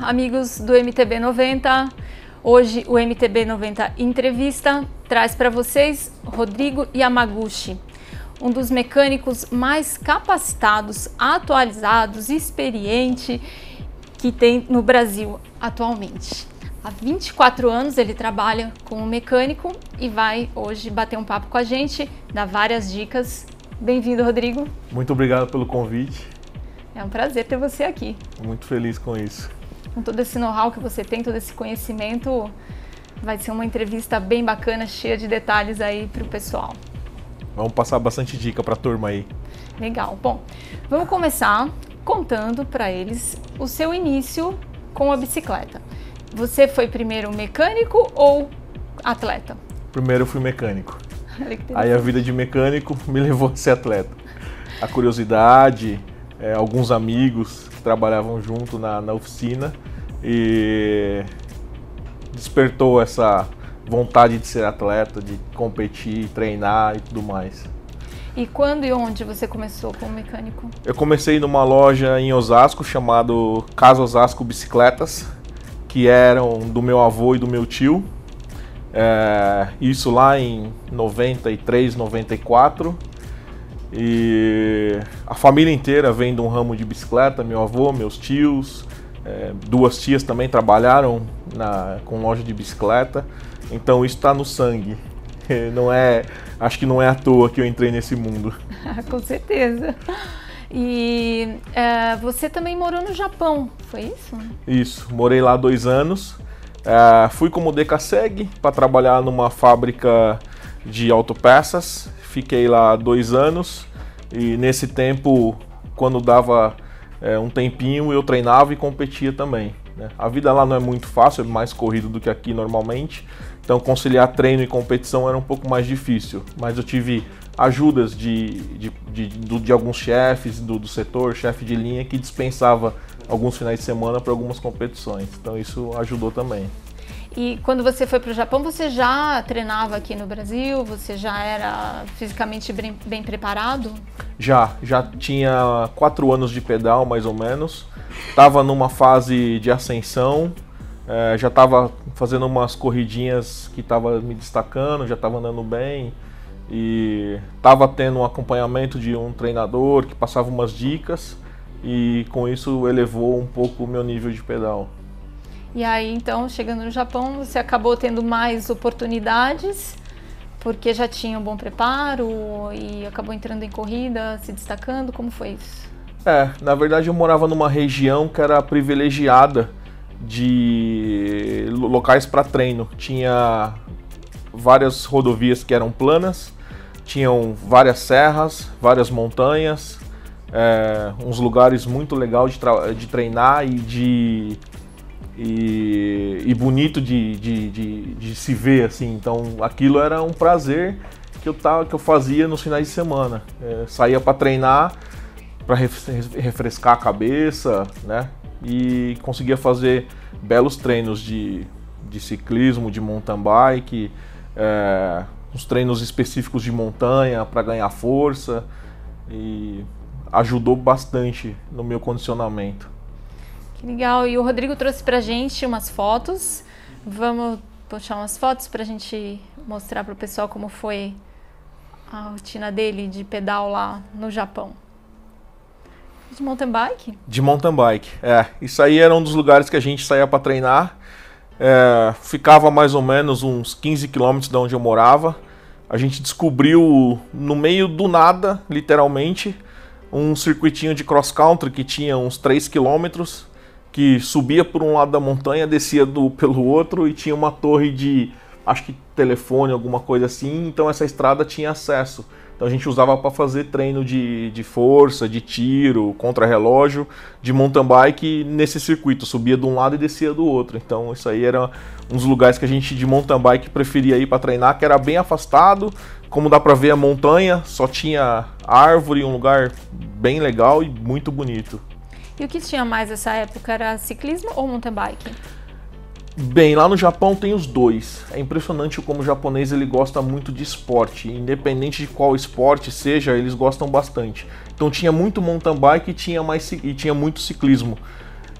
amigos do MTB 90. Hoje o MTB 90 Entrevista traz para vocês Rodrigo Yamaguchi, um dos mecânicos mais capacitados, atualizados e experiente que tem no Brasil atualmente. Há 24 anos ele trabalha como mecânico e vai hoje bater um papo com a gente, dar várias dicas. Bem-vindo, Rodrigo. Muito obrigado pelo convite. É um prazer ter você aqui. Muito feliz com isso. Com todo esse know-how que você tem, todo esse conhecimento, vai ser uma entrevista bem bacana, cheia de detalhes aí para o pessoal. Vamos passar bastante dica para a turma aí. Legal. Bom, vamos começar contando para eles o seu início com a bicicleta. Você foi primeiro mecânico ou atleta? Primeiro eu fui mecânico. Aí a vida de mecânico me levou a ser atleta. A curiosidade, alguns amigos que trabalhavam junto na oficina e despertou essa vontade de ser atleta, de competir, treinar e tudo mais. E quando e onde você começou como mecânico? Eu comecei numa loja em Osasco chamado Casa Osasco Bicicletas, que eram do meu avô e do meu tio. Isso lá em 93, 94. E a família inteira vem de um ramo de bicicleta, meu avô, meus tios, duas tias também trabalharam com loja de bicicleta, então isso está no sangue. Acho que não é à toa que eu entrei nesse mundo. Com certeza. E você também morou no Japão, foi isso? Isso, morei lá 2 anos. Fui como DKSEG para trabalhar numa fábrica de autopeças. Fiquei lá 2 anos e nesse tempo, quando dava um tempinho, eu treinava e competia também, né? A vida lá não é muito fácil, é mais corrido do que aqui normalmente. Então conciliar treino e competição era um pouco mais difícil, mas eu tive ajudas de alguns chefes do setor, chefe de linha, que dispensava alguns finais de semana para algumas competições, então isso ajudou também. E quando você foi para o Japão, você já treinava aqui no Brasil? Você já era fisicamente bem preparado? Já tinha 4 anos de pedal, mais ou menos. Estava numa fase de ascensão, já estava fazendo umas corridinhas que estava me destacando, já estava andando bem. E estava tendo um acompanhamento de um treinador que passava umas dicas e com isso elevou um pouco o meu nível de pedal. E aí, então, chegando no Japão, você acabou tendo mais oportunidades, porque já tinha um bom preparo e acabou entrando em corrida, se destacando. Como foi isso? Na verdade eu morava numa região que era privilegiada de locais para treino. Tinha várias rodovias que eram planas, tinham várias serras, várias montanhas, uns lugares muito legais de treinar e bonito de se ver, assim. Então aquilo era um prazer que eu fazia nos finais de semana. Saía para treinar, para refrescar a cabeça, né? E conseguia fazer belos treinos de ciclismo, de mountain bike, uns treinos específicos de montanha para ganhar força, e ajudou bastante no meu condicionamento. Que legal, e o Rodrigo trouxe pra gente umas fotos. Vamos puxar umas fotos pra gente mostrar pro pessoal como foi a rotina dele de pedal lá no Japão. De mountain bike? De mountain bike, isso aí era um dos lugares que a gente saía para treinar. Ficava mais ou menos uns 15 quilômetros de onde eu morava. A gente descobriu no meio do nada, literalmente, um circuitinho de cross country que tinha uns 3 quilômetros, que subia por um lado da montanha, descia pelo outro, e tinha uma torre de, acho que telefone, alguma coisa assim. Então essa estrada tinha acesso. Então a gente usava para fazer treino de força, de tiro, contra-relógio, de mountain bike nesse circuito. Subia de um lado e descia do outro. Então isso aí era um dos lugares que a gente de mountain bike preferia ir para treinar, que era bem afastado. Como dá para ver, a montanha só tinha árvore, um lugar bem legal e muito bonito. E o que tinha mais nessa época? Era ciclismo ou mountain bike? Bem, lá no Japão tem os dois. É impressionante como o japonês ele gosta muito de esporte. Independente de qual esporte seja, eles gostam bastante. Então tinha muito mountain bike e tinha muito ciclismo.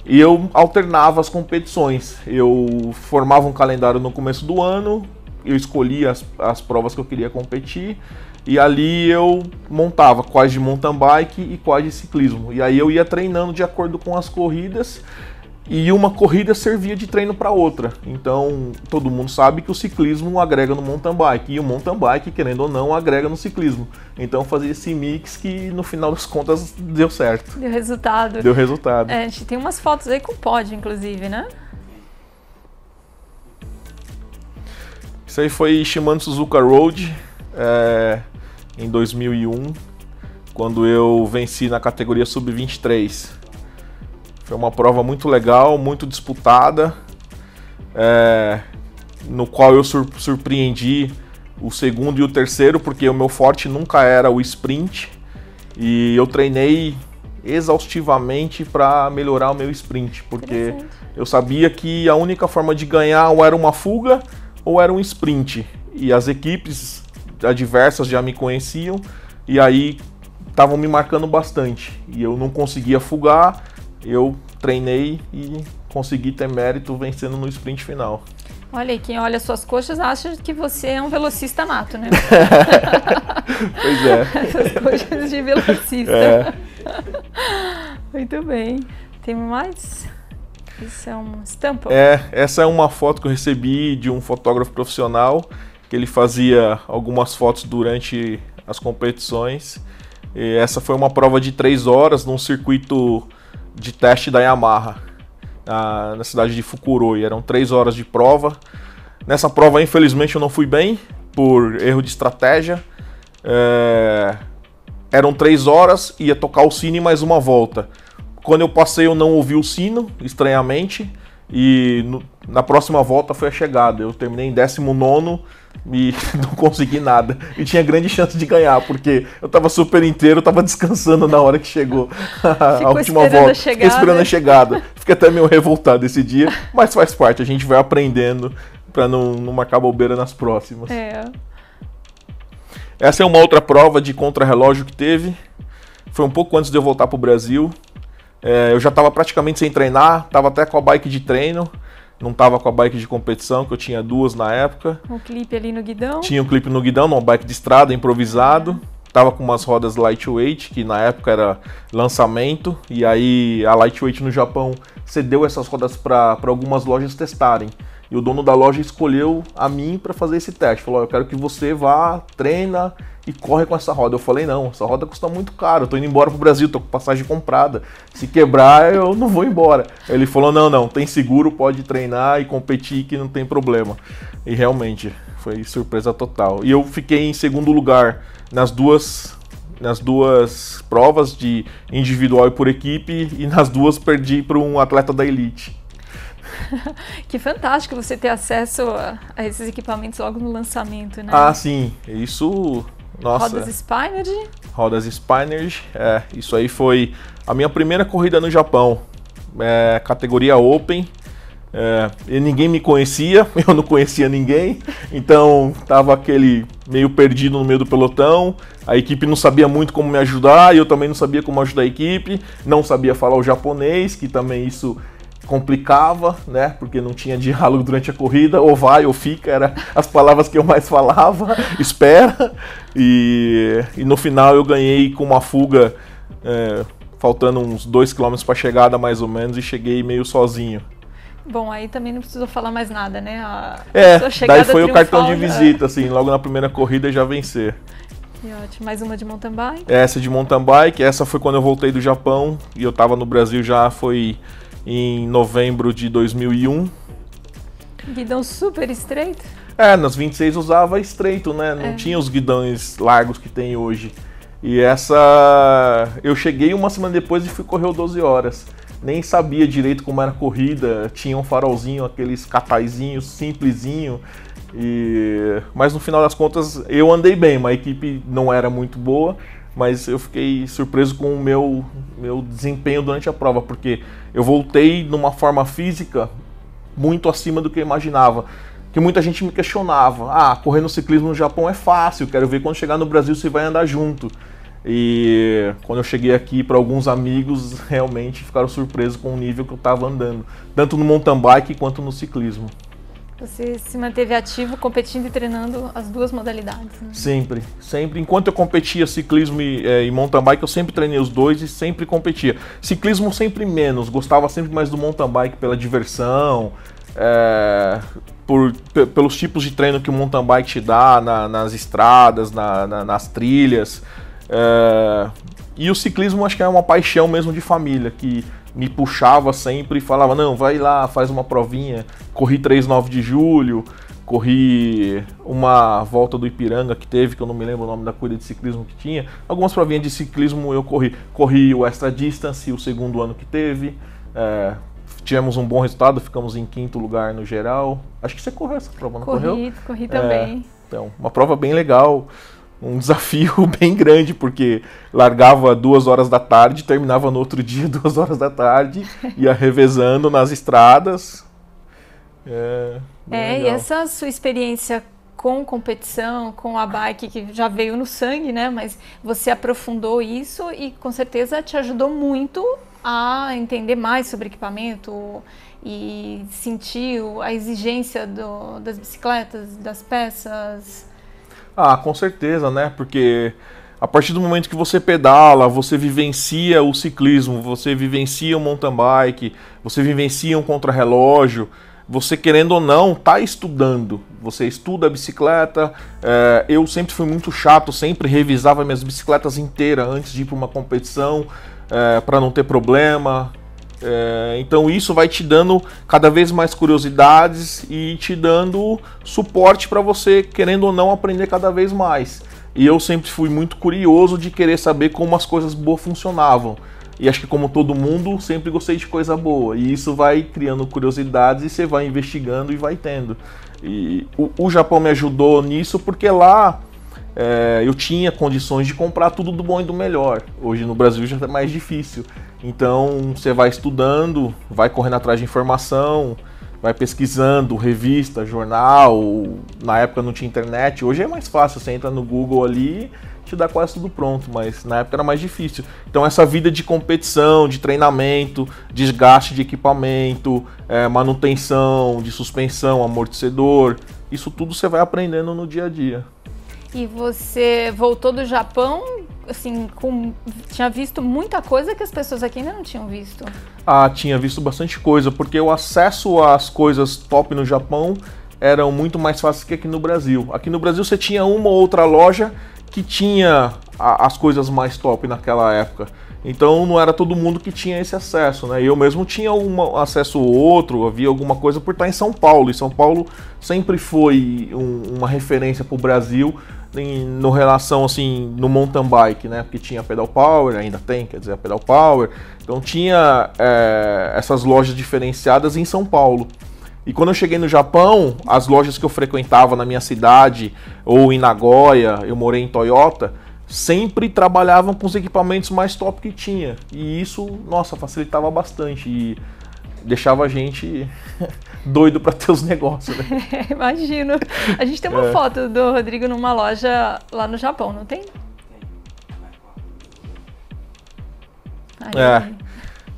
E eu alternava as competições. Eu formava um calendário no começo do ano, eu escolhia as provas que eu queria competir, e ali eu montava quais de mountain bike e quais de ciclismo. E aí eu ia treinando de acordo com as corridas, e uma corrida servia de treino para outra. Então todo mundo sabe que o ciclismo agrega no mountain bike, e o mountain bike, querendo ou não, agrega no ciclismo. Então eu fazia esse mix que no final das contas deu certo. Deu resultado. Deu resultado. A gente tem umas fotos aí com pódio, inclusive, né? Isso aí foi Shimano Suzuka Road, em 2001, quando eu venci na categoria Sub-23. Foi uma prova muito legal, muito disputada, no qual eu surpreendi o segundo e o terceiro, porque o meu forte nunca era o sprint, e eu treinei exaustivamente para melhorar o meu sprint, porque eu sabia que a única forma de ganhar ou era uma fuga ou era um sprint, e as equipes adversas já me conheciam, e aí estavam me marcando bastante, e eu não conseguia fugar. Eu treinei e consegui ter mérito vencendo no sprint final. Olha aí, quem olha suas coxas acha que você é um velocista nato, né? Pois é. Essas coxas de velocista. Muito bem. Tem mais? Isso é uma estampa? Essa é uma foto que eu recebi de um fotógrafo profissional, que ele fazia algumas fotos durante as competições. E essa foi uma prova de 3 horas num circuito de teste da Yamaha, na cidade de Fukuroi. Eram 3 horas de prova. Nessa prova, infelizmente, eu não fui bem, por erro de estratégia. Eram 3 horas, ia tocar o sino e mais uma volta. Quando eu passei, eu não ouvi o sino, estranhamente, e na próxima volta foi a chegada. Eu terminei em 19º e não consegui nada. E tinha grande chance de ganhar, porque eu tava super inteiro, tava descansando na hora que chegou a última volta. Fiquei esperando a chegada. Fiquei até meio revoltado esse dia, mas faz parte, a gente vai aprendendo para não marcar bobeira nas próximas. Essa é uma outra prova de contrarrelógio que teve. Foi um pouco antes de eu voltar pro Brasil. Eu já estava praticamente sem treinar, estava até com a bike de treino, não estava com a bike de competição, que eu tinha 2 na época. Um clipe ali no guidão? Tinha um clipe no guidão, numa bike de estrada, improvisado. Estava com umas rodas lightweight, que na época era lançamento, e aí a lightweight no Japão cedeu essas rodas para algumas lojas testarem. E o dono da loja escolheu a mim para fazer esse teste. Falou: eu quero que você vá, treina e corre com essa roda. Eu falei: não, essa roda custa muito caro, eu tô indo embora pro Brasil, tô com passagem comprada. Se quebrar, eu não vou embora. Ele falou: não, tem seguro, pode treinar e competir que não tem problema. E realmente, foi surpresa total. E eu fiquei em segundo lugar nas duas provas de individual e por equipe, e nas duas perdi para um atleta da elite. Que fantástico você ter acesso a esses equipamentos logo no lançamento, né? Ah, sim. Isso, nossa. Rodas Spinard? Rodas Spinard. Isso aí foi a minha primeira corrida no Japão. Categoria Open. E ninguém me conhecia, eu não conhecia ninguém. Então, tava aquele meio perdido no meio do pelotão. A equipe não sabia muito como me ajudar, e eu também não sabia como ajudar a equipe. Não sabia falar o japonês, que também isso complicava, né? Porque não tinha diálogo durante a corrida, ou vai ou fica, eram as palavras que eu mais falava, espera. E no final eu ganhei com uma fuga, faltando uns 2 km para a chegada mais ou menos, e cheguei meio sozinho. Bom, aí também não precisou falar mais nada, né? Daí foi o cartão de visita, assim, logo na primeira corrida já vencer. Que ótimo. Mais uma de mountain bike? Essa de mountain bike, essa foi quando eu voltei do Japão, e eu tava no Brasil já foi em novembro de 2001. Guidão super estreito? Nas 26 usava estreito, né? Não tinha os guidões largos que tem hoje. E essa... eu cheguei uma semana depois e fui correr 12 horas. Nem sabia direito como era a corrida, tinha um farolzinho, aqueles cataizinhos simplesinho. Mas no final das contas eu andei bem, mas a equipe não era muito boa. Mas eu fiquei surpreso com o meu desempenho durante a prova, porque eu voltei numa forma física muito acima do que eu imaginava. Que muita gente me questionava: correr no ciclismo no Japão é fácil, quero ver quando chegar no Brasil você vai andar junto. E quando eu cheguei aqui, para alguns amigos, realmente ficaram surpresos com o nível que eu estava andando, tanto no mountain bike quanto no ciclismo. Você se manteve ativo, competindo e treinando as duas modalidades, né? Sempre, sempre. Enquanto eu competia ciclismo e mountain bike, eu sempre treinei os dois e sempre competia. Ciclismo sempre menos, gostava sempre mais do mountain bike pela diversão, pelos tipos de treino que o mountain bike te dá nas estradas, nas trilhas. E o ciclismo acho que é uma paixão mesmo de família, que me puxava sempre e falava, não, vai lá, faz uma provinha. Corri 3/9 de julho, corri uma volta do Ipiranga que teve, que eu não me lembro o nome da corrida de ciclismo que tinha. Algumas provinhas de ciclismo eu corri. Corri o Extra Distance, o segundo ano que teve. Tivemos um bom resultado, ficamos em 5º lugar no geral. Acho que você correu essa prova, não correu? Corri também. Então, uma prova bem legal. Um desafio bem grande, porque largava 2 horas da tarde, terminava no outro dia 2 horas da tarde, ia revezando nas estradas. E essa sua experiência com competição, com a bike, que já veio no sangue, né? Mas você aprofundou isso e com certeza te ajudou muito a entender mais sobre equipamento e sentir a exigência das bicicletas, das peças. Com certeza, né? Porque a partir do momento que você pedala, você vivencia o ciclismo, você vivencia o mountain bike, você vivencia um contrarrelógio, você querendo ou não, tá estudando. Você estuda a bicicleta. Eu sempre fui muito chato, sempre revisava minhas bicicletas inteiras antes de ir para uma competição, para não ter problema. Então isso vai te dando cada vez mais curiosidades e te dando suporte para você, querendo ou não, aprender cada vez mais. E eu sempre fui muito curioso de querer saber como as coisas boas funcionavam. E acho que, como todo mundo, sempre gostei de coisa boa. E isso vai criando curiosidades e você vai investigando e vai tendo. E o Japão me ajudou nisso porque lá eu tinha condições de comprar tudo do bom e do melhor. Hoje no Brasil já é mais difícil. Então você vai estudando, vai correndo atrás de informação, vai pesquisando, revista, jornal. Na época não tinha internet, hoje é mais fácil, você entra no Google ali, te dá quase tudo pronto, mas na época era mais difícil. Então essa vida de competição, de treinamento, desgaste de equipamento, manutenção, de suspensão, amortecedor, isso tudo você vai aprendendo no dia a dia. E você voltou do Japão, assim, tinha visto muita coisa que as pessoas aqui ainda não tinham visto? Tinha visto bastante coisa, porque o acesso às coisas top no Japão eram muito mais fáceis que aqui no Brasil. Aqui no Brasil você tinha uma ou outra loja que tinha as coisas mais top naquela época. Então não era todo mundo que tinha esse acesso, né? Eu mesmo tinha um acesso ou outro, havia alguma coisa por estar em São Paulo. E São Paulo sempre foi uma referência para o Brasil no relação, assim, no mountain bike, né? Porque tinha a Pedal Power, ainda tem, quer dizer, a Pedal Power. Então tinha essas lojas diferenciadas em São Paulo. E quando eu cheguei no Japão, as lojas que eu frequentava na minha cidade ou em Nagoya, eu morei em Toyota, sempre trabalhavam com os equipamentos mais top que tinha. E isso, nossa, facilitava bastante e deixava a gente doido para ter os negócios, né? Imagino. A gente tem uma foto do Rodrigo numa loja lá no Japão, não tem?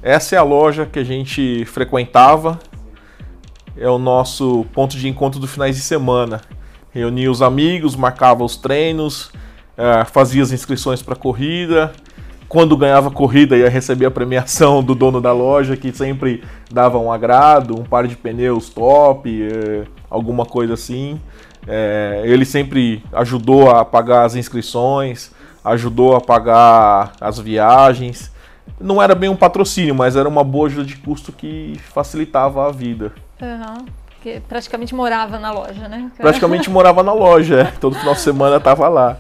Essa é a loja que a gente frequentava. É o nosso ponto de encontro dos finais de semana. Reunia os amigos, marcava os treinos, fazia as inscrições para corrida. Quando ganhava corrida, ia receber a premiação do dono da loja, que sempre dava um agrado, um par de pneus top, alguma coisa assim. Ele sempre ajudou a pagar as inscrições, ajudou a pagar as viagens. Não era bem um patrocínio, mas era uma boa ajuda de custo que facilitava a vida. Porque praticamente morava na loja, né? Praticamente morava na loja, todo final de semana estava lá.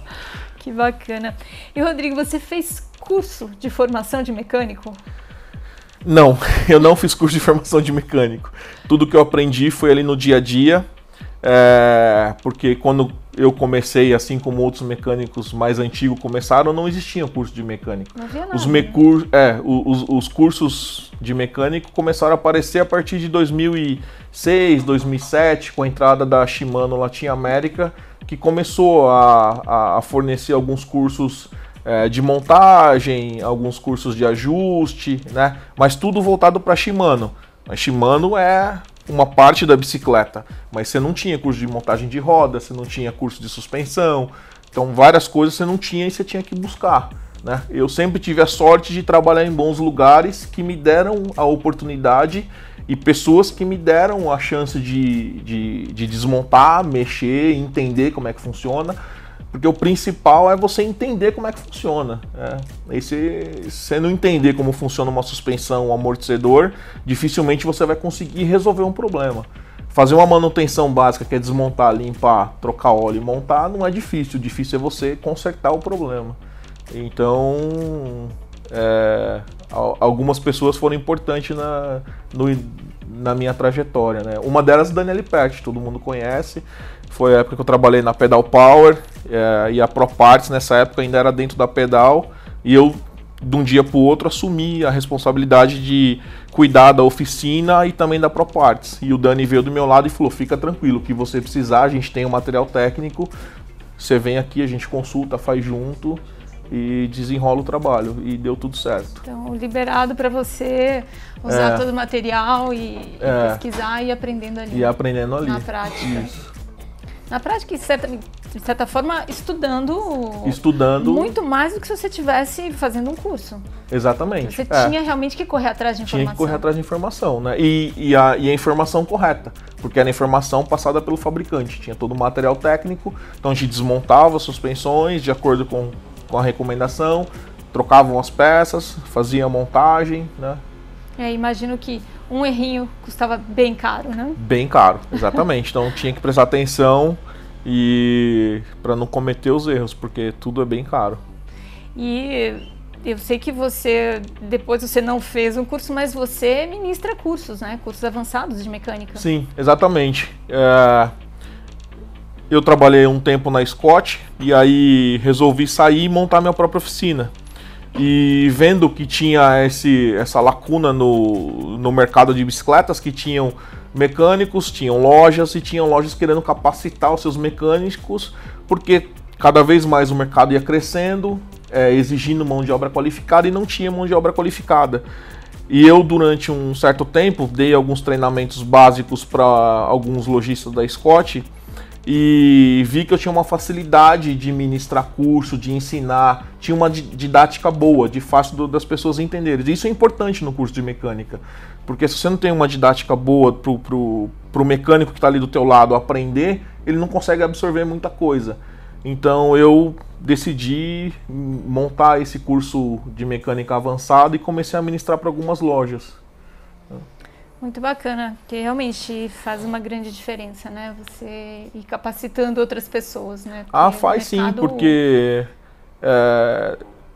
Que bacana. E Rodrigo, você fez curso de formação de mecânico? Não, eu não fiz curso de formação de mecânico. Tudo que eu aprendi foi ali no dia a dia, porque quando eu comecei, assim como outros mecânicos mais antigos começaram, não existia curso de mecânico. Não havia nada. Os cursos de mecânico começaram a aparecer a partir de 2006, 2007, com a entrada da Shimano Latin America, que começou a fornecer alguns cursos de montagem, alguns cursos de ajuste, né? Mas tudo voltado para Shimano. A Shimano é uma parte da bicicleta, mas você não tinha curso de montagem de roda, você não tinha curso de suspensão, então várias coisas você não tinha e você tinha que buscar, né? Eu sempre tive a sorte de trabalhar em bons lugares que me deram a oportunidade e pessoas que me deram a chance de desmontar, mexer, entender como é que funciona, porque o principal é você entender como é que funciona. E se você não entender como funciona uma suspensão, um amortecedor, dificilmente você vai conseguir resolver um problema. Fazer uma manutenção básica, que é desmontar, limpar, trocar óleo e montar, não é difícil. O difícil é você consertar o problema. Então, algumas pessoas foram importantes na minha trajetória, né? Uma delas é a Daniele Pert, todo mundo conhece. Foi a época que eu trabalhei na Pedal Power e a Pro Parts nessa época ainda era dentro da Pedal, e eu, de um dia para o outro, assumi a responsabilidade de cuidar da oficina e também da Pro Parts. E o Dani veio do meu lado e falou: fica tranquilo, o que você precisar, a gente tem o material técnico, você vem aqui, a gente consulta, faz junto e desenrola o trabalho, e deu tudo certo. Então, liberado para você usar todo o material e pesquisar e aprendendo ali. E aprendendo ali. Na prática. Isso. Na prática, de certa forma, estudando muito mais do que se você estivesse fazendo um curso. Exatamente. Você tinha realmente que correr atrás de informação. Tinha que correr atrás de informação, né? E a informação correta, porque era a informação passada pelo fabricante. Tinha todo o material técnico, então a gente desmontava as suspensões de acordo com a recomendação, trocavam as peças, fazia a montagem, né? Imagino que um errinho custava bem caro, né? Bem caro, exatamente. Então tinha que prestar atenção e para não cometer os erros, porque tudo é bem caro. E eu sei que depois você não fez um curso, mas você ministra cursos, né? Cursos avançados de mecânica. Sim, exatamente. Eu trabalhei um tempo na Scott e aí resolvi sair e montar minha própria oficina. E vendo que tinha essa lacuna no mercado de bicicletas, que tinham mecânicos, tinham lojas e tinham lojas querendo capacitar os seus mecânicos, porque cada vez mais o mercado ia crescendo, exigindo mão de obra qualificada, e não tinha mão de obra qualificada. E eu, durante um certo tempo, dei alguns treinamentos básicos para alguns lojistas da Scott, e vi que eu tinha uma facilidade de ministrar curso, de ensinar, tinha uma didática boa, de fácil das pessoas entenderem. Isso é importante no curso de mecânica, porque se você não tem uma didática boa pro mecânico que está ali do teu lado aprender, ele não consegue absorver muita coisa. Então eu decidi montar esse curso de mecânica avançado e comecei a ministrar para algumas lojas. Muito bacana, porque realmente faz uma grande diferença, né? Você ir capacitando outras pessoas, né? Porque faz sim, porque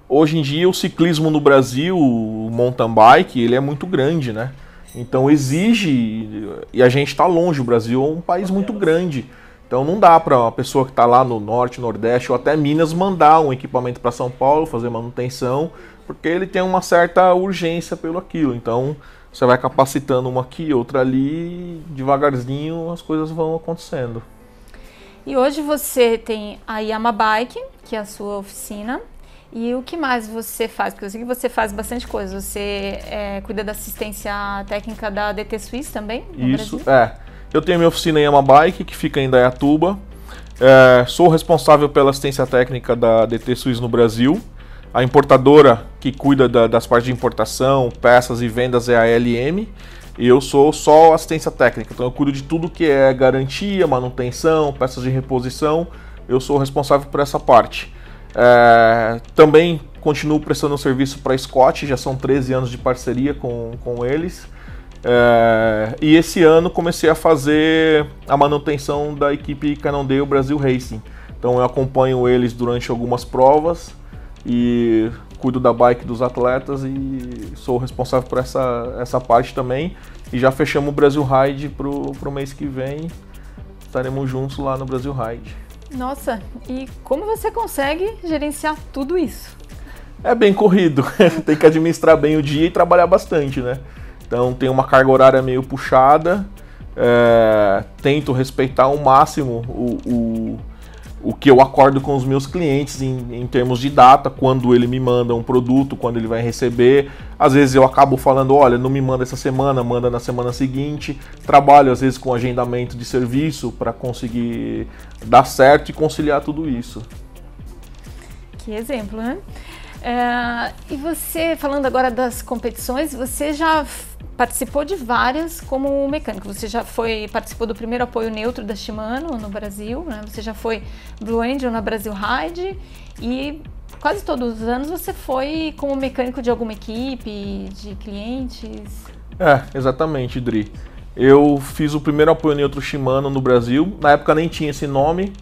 hoje em dia o ciclismo no Brasil, o mountain bike, ele é muito grande, né? Então exige, e a gente está longe, o Brasil é um país muito grande. Então não dá para uma pessoa que está lá no norte, nordeste ou até Minas mandar um equipamento para São Paulo, fazer manutenção, porque ele tem uma certa urgência pelo aquilo. Então você vai capacitando uma aqui, outra ali, devagarzinho as coisas vão acontecendo. E hoje você tem a Yama Bike, que é a sua oficina, e o que mais você faz? Porque eu sei que você faz bastante coisa. Você cuida da assistência técnica da DT Swiss também, no Isso, Brasil? Eu tenho minha oficina Yama Bike, que fica em Indaiatuba. Sou responsável pela assistência técnica da DT Swiss no Brasil. A importadora que cuida das partes de importação, peças e vendas é a LM. E eu sou só assistência técnica, então eu cuido de tudo que é garantia, manutenção, peças de reposição. Eu sou responsável por essa parte. Também continuo prestando serviço para a Scott, já são 13 anos de parceria com eles. E esse ano comecei a fazer a manutenção da equipe Cannondale Brasil Racing. Então eu acompanho eles durante algumas provas e cuido da bike dos atletas e sou responsável por essa parte também. E já fechamos o Brasil Ride pro mês que vem. Estaremos juntos lá no Brasil Ride. Nossa, e como você consegue gerenciar tudo isso? É bem corrido, tem que administrar bem o dia e trabalhar bastante, né? Então tem uma carga horária meio puxada, tento respeitar ao máximo o que eu acordo com os meus clientes em termos de data, quando ele me manda um produto, quando ele vai receber. Às vezes eu acabo falando, olha, não me manda essa semana, manda na semana seguinte. Trabalho às vezes com agendamento de serviço para conseguir dar certo e conciliar tudo isso. Que exemplo, né? E você, falando agora das competições, você já participou de várias como mecânico. Você já participou do primeiro apoio neutro da Shimano no Brasil, né? Você já foi Blue Angel na Brasil Ride e quase todos os anos você foi como mecânico de alguma equipe, de clientes. Exatamente, Dri. Eu fiz o primeiro apoio neutro Shimano no Brasil. Na época nem tinha esse nome.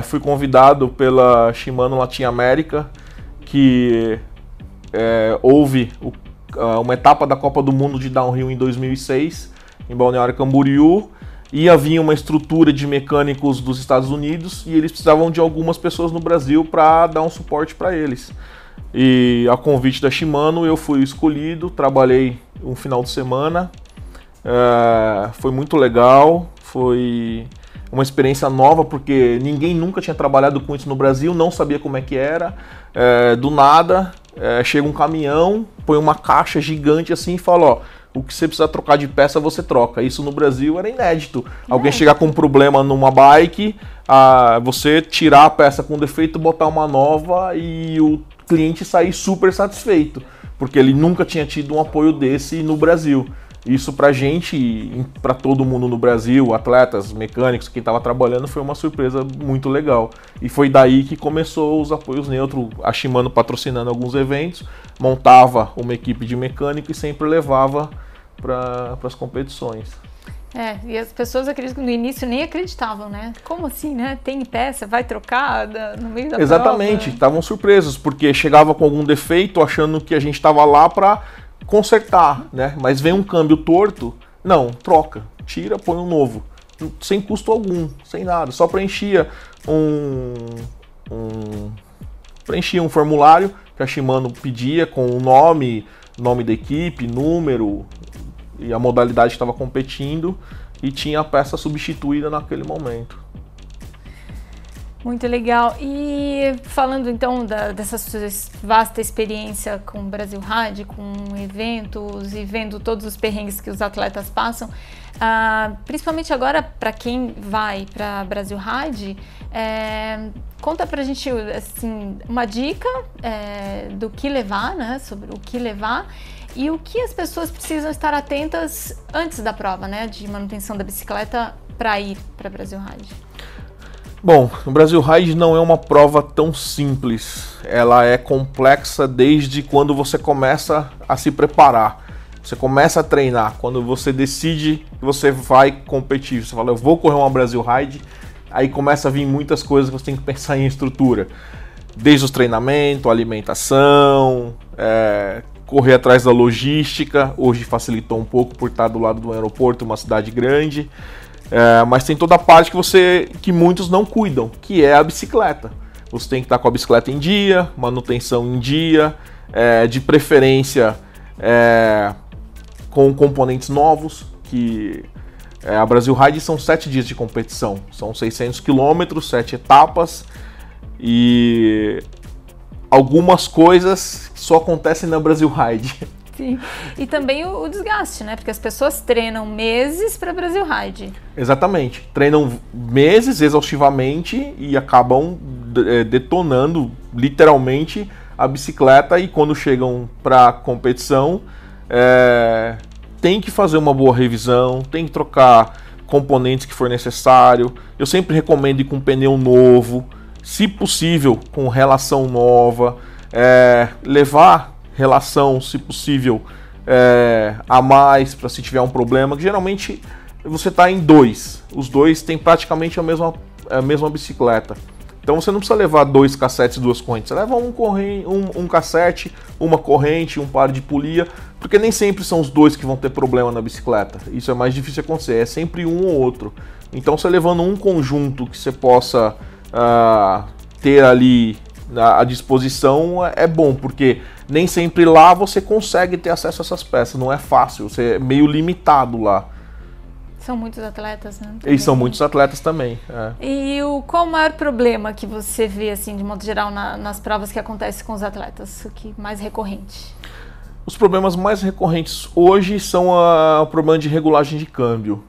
Fui convidado pela Shimano Latin America, que houve uma etapa da Copa do Mundo de Downhill em 2006, em Balneário Camboriú, e havia uma estrutura de mecânicos dos Estados Unidos e eles precisavam de algumas pessoas no Brasil para dar um suporte para eles. E a convite da Shimano eu fui escolhido, trabalhei um final de semana, foi muito legal, foi uma experiência nova porque ninguém nunca tinha trabalhado com isso no Brasil, não sabia como é que era. Do nada, chega um caminhão, põe uma caixa gigante assim e fala, ó, o que você precisa trocar de peça você troca. Isso no Brasil era inédito. Alguém chegar com um problema numa bike, você tirar a peça com defeito, botar uma nova e o cliente sair super satisfeito, porque ele nunca tinha tido um apoio desse no Brasil. Isso pra gente e pra todo mundo no Brasil, atletas, mecânicos, quem estava trabalhando, foi uma surpresa muito legal. E foi daí que começou os apoios neutros, a Shimano patrocinando alguns eventos, montava uma equipe de mecânico e sempre levava para as competições. E as pessoas, acredito que no início nem acreditavam, né? Como assim, né? Tem peça, vai trocar no meio da Exatamente, estavam surpresos, porque chegava com algum defeito achando que a gente estava lá para consertar, né? Mas vem um câmbio torto, não, troca, tira, põe um novo, sem custo algum, sem nada, só preenchia preenchia um formulário que a Shimano pedia com o nome da equipe, número e a modalidade que estava competindo e tinha a peça substituída naquele momento. Muito legal. E falando então dessa sua vasta experiência com o Brasil Ride, com eventos e vendo todos os perrengues que os atletas passam, principalmente agora para quem vai para Brasil Ride, conta pra gente assim, uma dica do que levar, né, sobre o que levar e o que as pessoas precisam estar atentas antes da prova, né, de manutenção da bicicleta para ir para Brasil Ride. Bom, o Brasil Ride não é uma prova tão simples, ela é complexa desde quando você começa a se preparar, você começa a treinar, quando você decide que você vai competir, você fala, eu vou correr uma Brasil Ride, aí começa a vir muitas coisas que você tem que pensar em estrutura, desde os treinamentos, alimentação, correr atrás da logística, hoje facilitou um pouco por estar do lado do aeroporto, uma cidade grande, mas tem toda a parte que muitos não cuidam, que é a bicicleta. Você tem que estar com a bicicleta em dia, manutenção em dia, de preferência com componentes novos, que a Brasil Ride são 7 dias de competição, são 600 km, 7 etapas e algumas coisas só acontecem na Brasil Ride. Sim. E também o desgaste, né? Porque as pessoas treinam meses para Brasil Ride. Exatamente. Treinam meses exaustivamente e acabam detonando literalmente a bicicleta e quando chegam para a competição tem que fazer uma boa revisão, tem que trocar componentes que for necessário. Eu sempre recomendo ir com pneu novo, se possível com relação nova, levar relação, se possível, a mais para se tiver um problema, que geralmente você está em dois, os dois têm praticamente a mesma bicicleta, então você não precisa levar 2 cassetes e 2 correntes, você leva um cassete, uma corrente, um par de polia, porque nem sempre são os dois que vão ter problema na bicicleta, isso é mais difícil de acontecer, é sempre um ou outro, então você levando um conjunto que você possa ter ali à disposição é bom, porque nem sempre lá você consegue ter acesso a essas peças, não é fácil, você é meio limitado lá. São muitos atletas, né? E são muitos atletas também. E qual o maior problema que você vê, assim, de modo geral, nas provas que acontecem com os atletas? O que mais recorrente? Os problemas mais recorrentes hoje são o problema de regulagem de câmbio.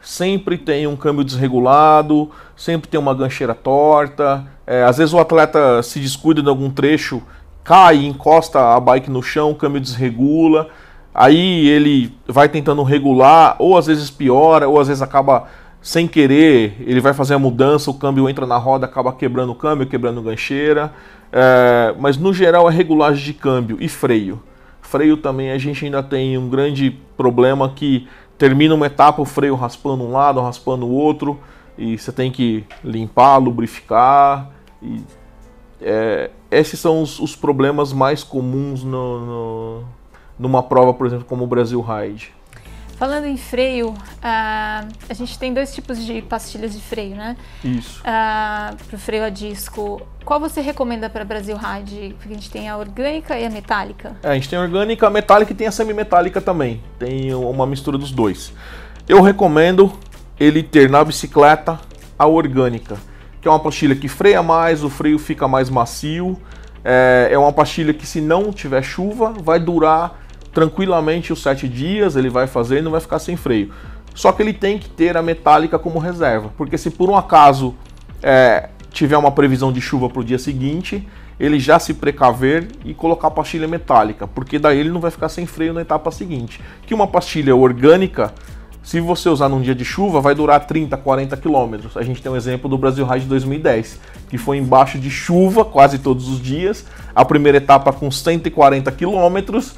Sempre tem um câmbio desregulado, sempre tem uma gancheira torta. Às vezes o atleta se descuida de algum trecho, cai, encosta a bike no chão, o câmbio desregula. Aí ele vai tentando regular, ou às vezes piora, ou às vezes acaba sem querer, ele vai fazer a mudança, o câmbio entra na roda, acaba quebrando o câmbio, quebrando gancheira. Mas no geral é regulagem de câmbio e freio. Freio também a gente ainda tem um grande problema que termina uma etapa o freio raspando um lado, raspando o outro, e você tem que limpar, lubrificar. Esses são os problemas mais comuns numa prova, por exemplo, como o Brasil Ride. Falando em freio, a gente tem dois tipos de pastilhas de freio, né? Isso. Para o freio a disco. Qual você recomenda para Brasil Ride? Porque a gente tem a orgânica e a metálica. A gente tem a orgânica, a metálica e tem a semi-metálica também. Tem uma mistura dos dois. Eu recomendo ele ter na bicicleta a orgânica, que é uma pastilha que freia mais, o freio fica mais macio. É uma pastilha que, se não tiver chuva, vai durar tranquilamente os 7 dias, ele vai fazer e não vai ficar sem freio. Só que ele tem que ter a metálica como reserva, porque se por um acaso tiver uma previsão de chuva para o dia seguinte, ele já se precaver e colocar a pastilha metálica, porque daí ele não vai ficar sem freio na etapa seguinte. Que uma pastilha orgânica, se você usar num dia de chuva, vai durar 30, 40 quilômetros. A gente tem um exemplo do Brasil Ride 2010, que foi embaixo de chuva quase todos os dias, a primeira etapa com 140 quilômetros,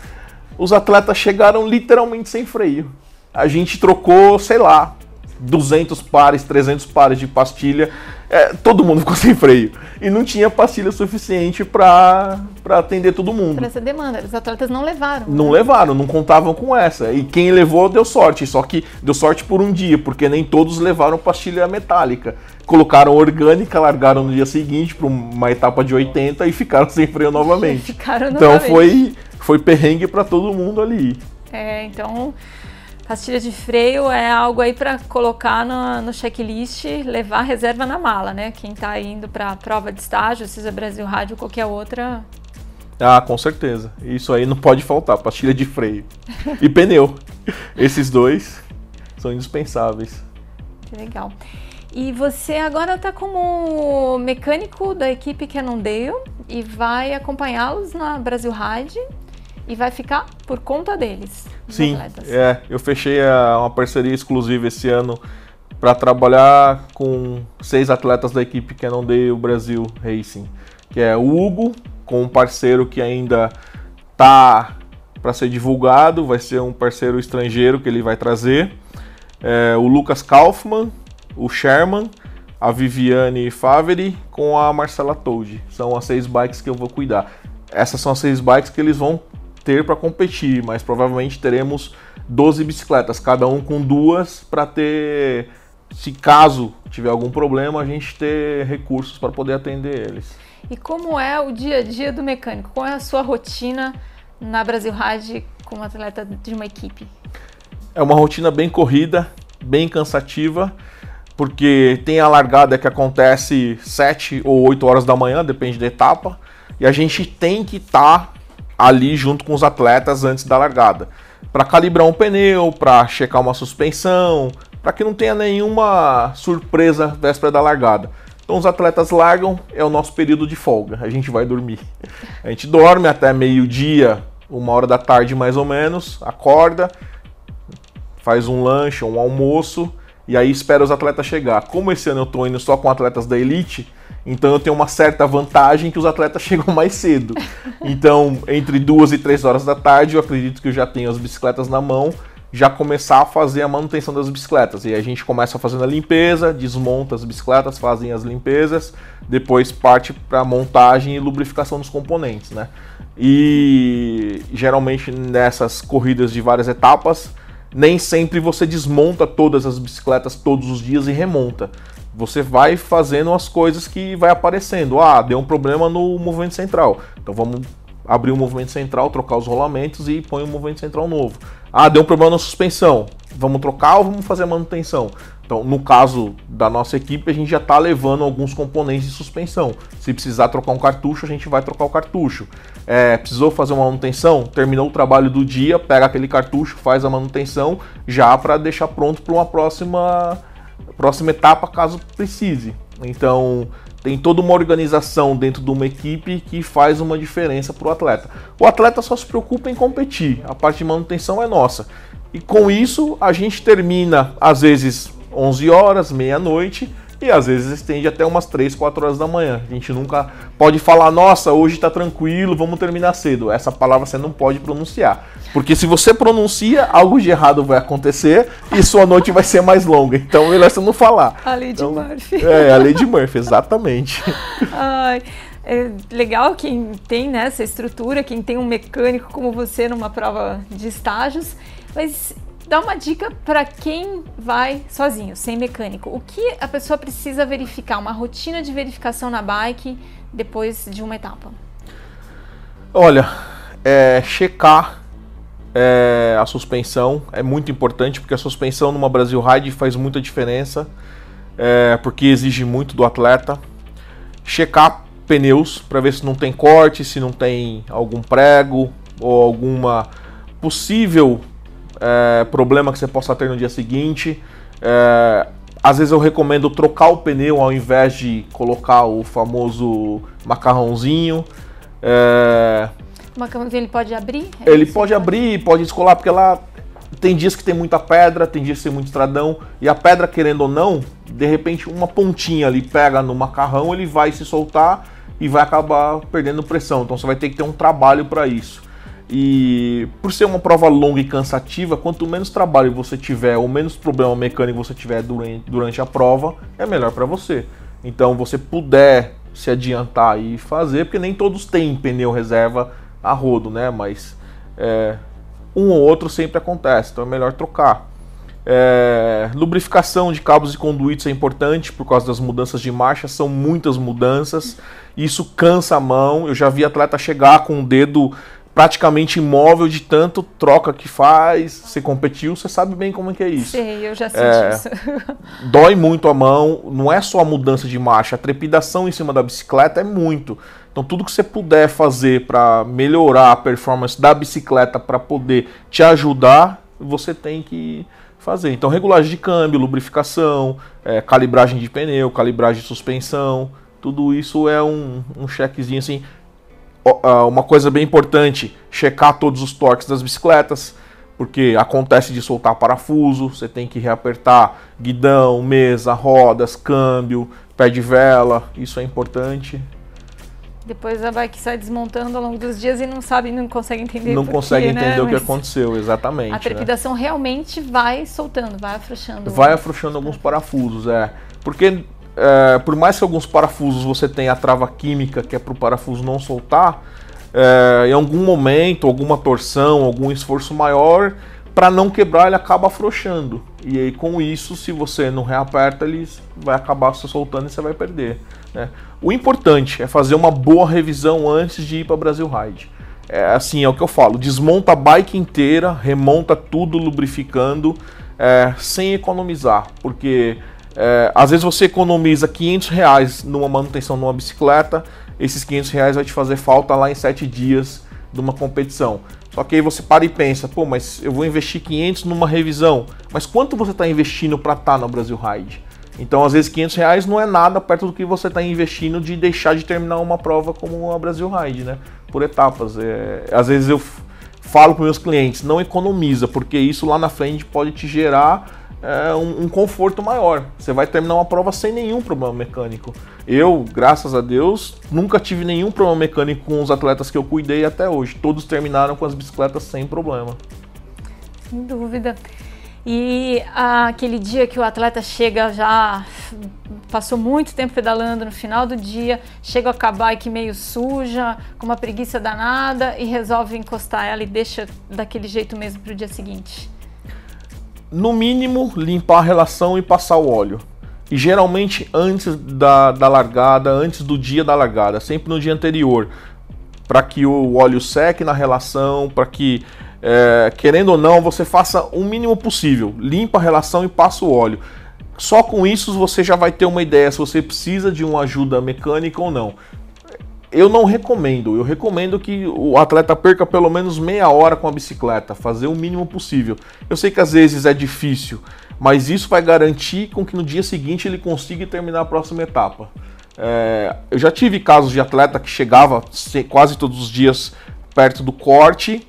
os atletas chegaram literalmente sem freio. A gente trocou, sei lá, 200 pares, 300 pares de pastilha, todo mundo ficou sem freio. E não tinha pastilha suficiente para atender todo mundo. Para essa demanda, os atletas não levaram. Não levaram, não contavam com essa. E quem levou deu sorte, só que deu sorte por um dia, porque nem todos levaram pastilha metálica. Colocaram orgânica, largaram no dia seguinte para uma etapa de 80 e ficaram sem freio novamente. Então foi perrengue para todo mundo ali. Então pastilha de freio é algo aí para colocar no checklist, levar reserva na mala, né? Quem está indo para a prova de estágio, seja Brasil Ride ou qualquer outra. Com certeza. Isso aí não pode faltar, pastilha de freio. E pneu. Esses dois são indispensáveis. Que legal. E você agora está como mecânico da equipe Cannondale e vai acompanhá-los na Brasil Ride e vai ficar por conta deles. Sim, eu fechei uma parceria exclusiva esse ano para trabalhar com 6 atletas da equipe Cannondale Brasil Racing, que é o Hugo, com um parceiro que ainda tá para ser divulgado, vai ser um parceiro estrangeiro que ele vai trazer, o Lucas Kaufmann, o Sherman, a Viviane Faveri com a Marcela Toldi. São as 6 bikes que eu vou cuidar. Essas são as 6 bikes que eles vão ter para competir, mas provavelmente teremos 12 bicicletas, cada um com 2 para ter, se caso tiver algum problema, a gente ter recursos para poder atender eles. E como é o dia a dia do mecânico? Qual é a sua rotina na Brasil Ride como atleta de uma equipe? É uma rotina bem corrida, bem cansativa, porque tem a largada que acontece 7 ou 8 horas da manhã, depende da etapa, e a gente tem que estar ali junto com os atletas antes da largada, para calibrar um pneu, para checar uma suspensão, para que não tenha nenhuma surpresa véspera da largada. Então os atletas largam, é o nosso período de folga, a gente vai dormir. A gente dorme até meio-dia, 1h da tarde mais ou menos, acorda, faz um lanche, um almoço, e aí espera os atletas chegar. Como esse ano eu estou indo só com atletas da elite, então eu tenho uma certa vantagem que os atletas chegam mais cedo. Então, entre 2 e 3 horas da tarde, eu acredito que eu já tenho as bicicletas na mão, já começar a fazer a manutenção das bicicletas. E aí a gente começa fazendo a limpeza, desmonta as bicicletas, fazem as limpezas, depois parte para montagem e lubrificação dos componentes, né? E geralmente nessas corridas de várias etapas, nem sempre você desmonta todas as bicicletas todos os dias e remonta. Você vai fazendo as coisas que vai aparecendo. Deu um problema no movimento central. Então vamos abrir o movimento central, trocar os rolamentos e põe um movimento central novo. Ah, deu um problema na suspensão, vamos trocar ou vamos fazer a manutenção? Então, no caso da nossa equipe, a gente já está levando alguns componentes de suspensão. Se precisar trocar um cartucho, a gente vai trocar o cartucho. Precisou fazer uma manutenção, terminou o trabalho do dia, pega aquele cartucho, faz a manutenção, já para deixar pronto para uma próxima etapa, caso precise. Então, tem toda uma organização dentro de uma equipe que faz uma diferença para o atleta. O atleta só se preocupa em competir, a parte de manutenção é nossa. E com isso, a gente termina, às vezes, 11 horas, meia-noite, e às vezes estende até umas 3, 4 horas da manhã. A gente nunca pode falar, nossa, hoje tá tranquilo, vamos terminar cedo. Essa palavra você não pode pronunciar. Porque se você pronuncia, algo de errado vai acontecer e sua noite vai ser mais longa. Então, melhor você não falar. A lei de Murphy. A lei de Murphy, exatamente. Ai, é legal quem tem, né, essa estrutura, quem tem um mecânico como você numa prova de estágios, mas dá uma dica para quem vai sozinho, sem mecânico. O que a pessoa precisa verificar? Uma rotina de verificação na bike depois de uma etapa? Olha, checar a suspensão é muito importante, porque a suspensão numa Brasil Ride faz muita diferença, porque exige muito do atleta. Checar pneus para ver se não tem corte, se não tem algum prego ou alguma possível problema que você possa ter no dia seguinte. Às vezes eu recomendo trocar o pneu ao invés de colocar o famoso macarrãozinho. O macarrãozinho ele pode abrir? Ele pode abrir, pode descolar, porque lá tem dias que tem muita pedra, tem dias que tem muito estradão, e a pedra, querendo ou não, de repente uma pontinha ali pega no macarrão, ele vai se soltar e vai acabar perdendo pressão. Então você vai ter que ter um trabalho para isso. E por ser uma prova longa e cansativa, quanto menos trabalho você tiver ou menos problema mecânico você tiver durante a prova, é melhor para você. Então, você puder se adiantar e fazer, porque nem todos têm pneu reserva a rodo, né? Mas um ou outro sempre acontece, então é melhor trocar. Lubrificação de cabos e conduítes é importante por causa das mudanças de marcha, são muitas mudanças, isso cansa a mão. Eu já vi atleta chegar com o dedo praticamente imóvel de tanto troca que faz. Você competiu, você sabe bem como é que é isso. Sei, eu já senti isso. Dói muito a mão, não é só a mudança de marcha, a trepidação em cima da bicicleta é muito. Então tudo que você puder fazer para melhorar a performance da bicicleta para poder te ajudar, você tem que fazer. Então regulagem de câmbio, lubrificação, calibragem de pneu, calibragem de suspensão, tudo isso é um checkzinho assim. Uma coisa bem importante, checar todos os torques das bicicletas, porque acontece de soltar parafuso, você tem que reapertar guidão, mesa, rodas, câmbio, pé de vela, isso é importante. Depois a bike sai desmontando ao longo dos dias e não consegue entender Não consegue entender o que Mas aconteceu, exatamente. a trepidação realmente vai soltando, vai afrouxando. Vai afrouxando alguns parafusos, porque por mais que alguns parafusos você tenha a trava química, que é para o parafuso não soltar, em algum momento, alguma torção, algum esforço maior, para não quebrar, ele acaba afrouxando. E aí, com isso, se você não reaperta, ele vai acabar se soltando e você vai perder, né? O importante é fazer uma boa revisão antes de ir para Brasil Ride. É o que eu falo, desmonta a bike inteira, remonta tudo lubrificando, sem economizar, porque às vezes você economiza R$500 numa manutenção numa bicicleta, esses R$500 vai te fazer falta lá em 7 dias de uma competição. Só que aí você para e pensa, pô, mas eu vou investir 500 numa revisão, mas quanto você está investindo para estar no Brasil Ride? Então, às vezes, R$500 não é nada perto do que você está investindo de deixar de terminar uma prova como a Brasil Ride, né? Por etapas. Às vezes eu falo para meus clientes, não economiza, porque isso lá na frente pode te gerar um conforto maior. Você vai terminar uma prova sem nenhum problema mecânico. Eu, graças a Deus, nunca tive nenhum problema mecânico com os atletas que eu cuidei até hoje. Todos terminaram com as bicicletas sem problema. Sem dúvida. E aquele dia que o atleta chega, já passou muito tempo pedalando, no final do dia, chega com a bike meio suja, com uma preguiça danada e resolve encostar ela e deixa daquele jeito mesmo para o dia seguinte. No mínimo, limpar a relação e passar o óleo. E geralmente antes da largada, antes do dia da largada, sempre no dia anterior. para que o óleo seque na relação, para que, querendo ou não, você faça o mínimo possível. Limpa a relação e passa o óleo. Só com isso você já vai ter uma ideia se você precisa de uma ajuda mecânica ou não. Eu não recomendo, eu recomendo que o atleta perca pelo menos meia hora com a bicicleta, fazer o mínimo possível. Eu sei que às vezes é difícil, mas isso vai garantir com que no dia seguinte ele consiga terminar a próxima etapa. Eu já tive casos de atleta que chegava quase todos os dias perto do corte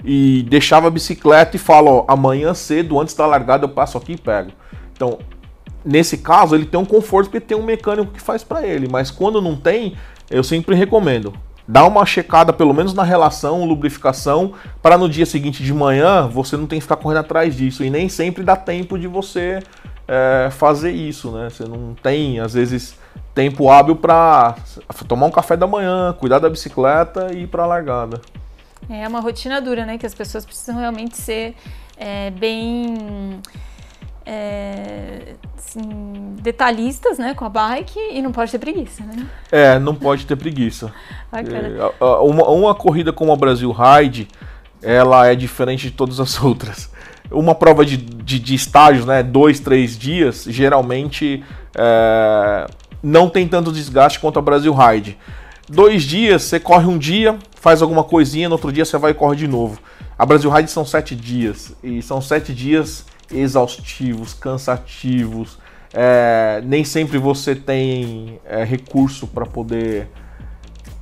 e deixava a bicicleta e fala, ó, amanhã cedo, antes da largada eu passo aqui e pego. Então, nesse caso, ele tem um conforto porque tem um mecânico que faz para ele, mas quando não tem, eu sempre recomendo. Dá uma checada pelo menos na relação, lubrificação, para no dia seguinte de manhã você não tem que ficar correndo atrás disso. E nem sempre dá tempo de você fazer isso, né? Você não tem, às vezes, tempo hábil para tomar um café da manhã, cuidar da bicicleta e ir para a largada. É uma rotina dura, né? Que as pessoas precisam realmente ser bem... assim, detalhistas, né, com a bike, e não pode ter preguiça, né? Não pode ter preguiça. Uma corrida como a Brasil Ride, ela é diferente de todas as outras. Uma prova de estágios, né, 2, 3 dias, geralmente não tem tanto desgaste quanto a Brasil Ride. 2 dias, você corre um dia, faz alguma coisinha, no outro dia você vai e corre de novo. A Brasil Ride são 7 dias, e são 7 dias exaustivos, cansativos, nem sempre você tem recurso para poder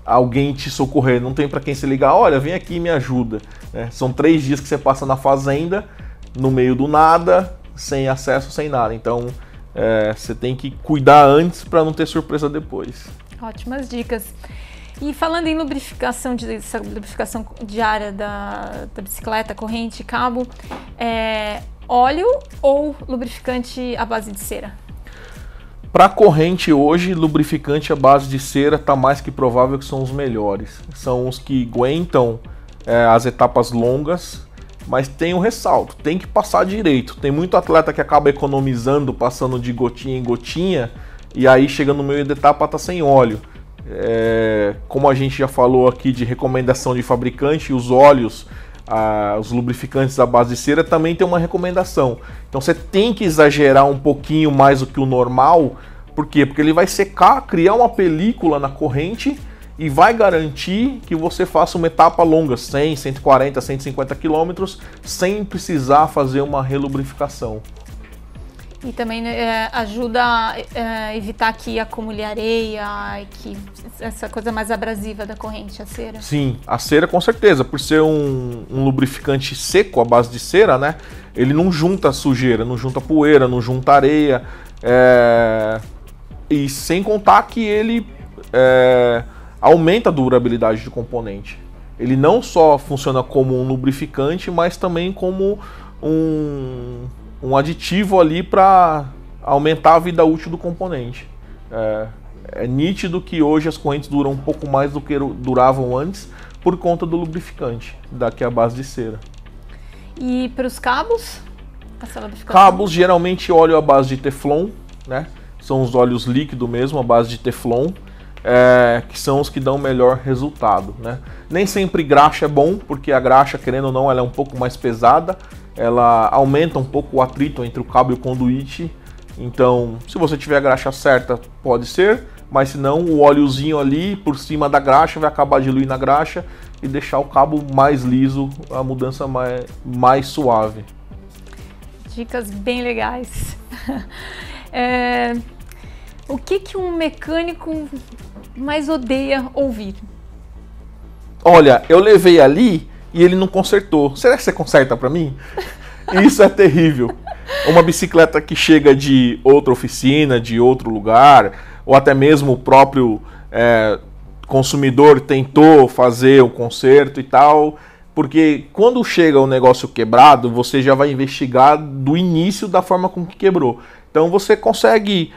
alguém te socorrer, não tem para quem se ligar, olha, vem aqui e me ajuda, né? São 3 dias que você passa na fazenda, no meio do nada, sem acesso, sem nada, então você tem que cuidar antes para não ter surpresa depois. Ótimas dicas. E falando em lubrificação, essa lubrificação diária da bicicleta, corrente, cabo, óleo ou lubrificante à base de cera? Para corrente hoje, lubrificante à base de cera está mais que provável que são os melhores. São os que aguentam as etapas longas, mas tem um ressalto, tem que passar direito. Tem muito atleta que acaba economizando, passando de gotinha em gotinha, e aí chega no meio da etapa tá sem óleo. Como a gente já falou aqui de recomendação de fabricante, os óleos, os lubrificantes à base de cera também tem uma recomendação. Então você tem que exagerar um pouquinho mais do que o normal. Por quê? Porque ele vai secar, criar uma película na corrente e vai garantir que você faça uma etapa longa, 100, 140, 150 km, sem precisar fazer uma relubrificação. E também ajuda a evitar que acumule areia, que essa coisa mais abrasiva da corrente, a cera. Sim, a cera com certeza, por ser um lubrificante seco à base de cera, né? Ele não junta sujeira, não junta poeira, não junta areia. E sem contar que ele aumenta a durabilidade do componente. Ele não só funciona como um lubrificante, mas também como um aditivo ali para aumentar a vida útil do componente. É nítido que hoje as correntes duram um pouco mais do que duravam antes por conta do lubrificante, que é a base de cera. E para os cabos? Cabos, geralmente óleo à base de Teflon, né? São os óleos líquidos mesmo, à base de Teflon, que são os que dão melhor resultado, né? Nem sempre graxa é bom, porque a graxa, querendo ou não, ela é um pouco mais pesada, ela aumenta um pouco o atrito entre o cabo e o conduíte. Então, se você tiver a graxa certa, pode ser, mas se não, o óleozinho ali por cima da graxa vai acabar diluindo a graxa e deixar o cabo mais liso, a mudança mais suave. Dicas bem legais. O que um mecânico mais odeia ouvir? Olha, eu levei ali e ele não consertou. Será que você conserta para mim? Isso é terrível. Uma bicicleta que chega de outra oficina, de outro lugar, ou até mesmo o próprio consumidor tentou fazer o conserto e tal, porque quando chega o negócio quebrado, você já vai investigar do início da forma com que quebrou. Então você consegue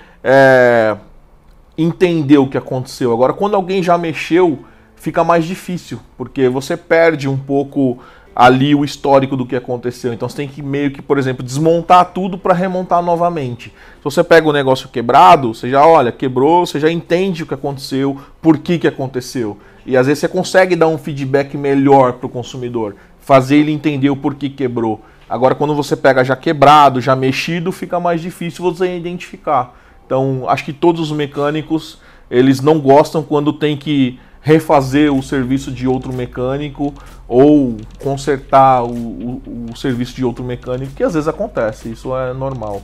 entender o que aconteceu. Agora, quando alguém já mexeu, fica mais difícil, porque você perde um pouco ali o histórico do que aconteceu. Então você tem que meio que, por exemplo, desmontar tudo para remontar novamente. Se você pega o negócio quebrado, você já olha, quebrou, você já entende o que aconteceu, por que aconteceu. E às vezes você consegue dar um feedback melhor para o consumidor, fazer ele entender o porquê quebrou. Agora, quando você pega já quebrado, já mexido, fica mais difícil você identificar. Então, acho que todos os mecânicos, eles não gostam quando tem que refazer o serviço de outro mecânico ou consertar o serviço de outro mecânico, que às vezes acontece, isso é normal.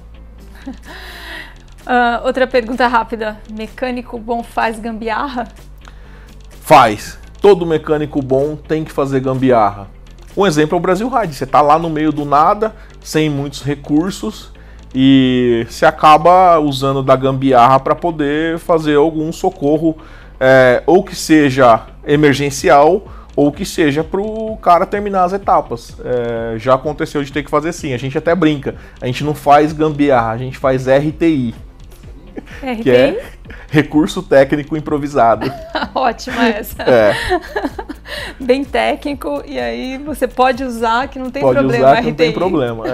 Outra pergunta rápida, mecânico bom faz gambiarra? Faz. Todo mecânico bom tem que fazer gambiarra. Um exemplo é o Brasil Ride, você está lá no meio do nada, sem muitos recursos, e você acaba usando da gambiarra para poder fazer algum socorro, ou que seja emergencial, ou que seja para o cara terminar as etapas. Já aconteceu de ter que fazer assim, a gente até brinca, a gente não faz gambiarra, a gente faz RTI. RTI? Que é recurso técnico improvisado. Ótima essa. Bem técnico, e aí você pode usar que não tem problema. Pode usar que não tem problema,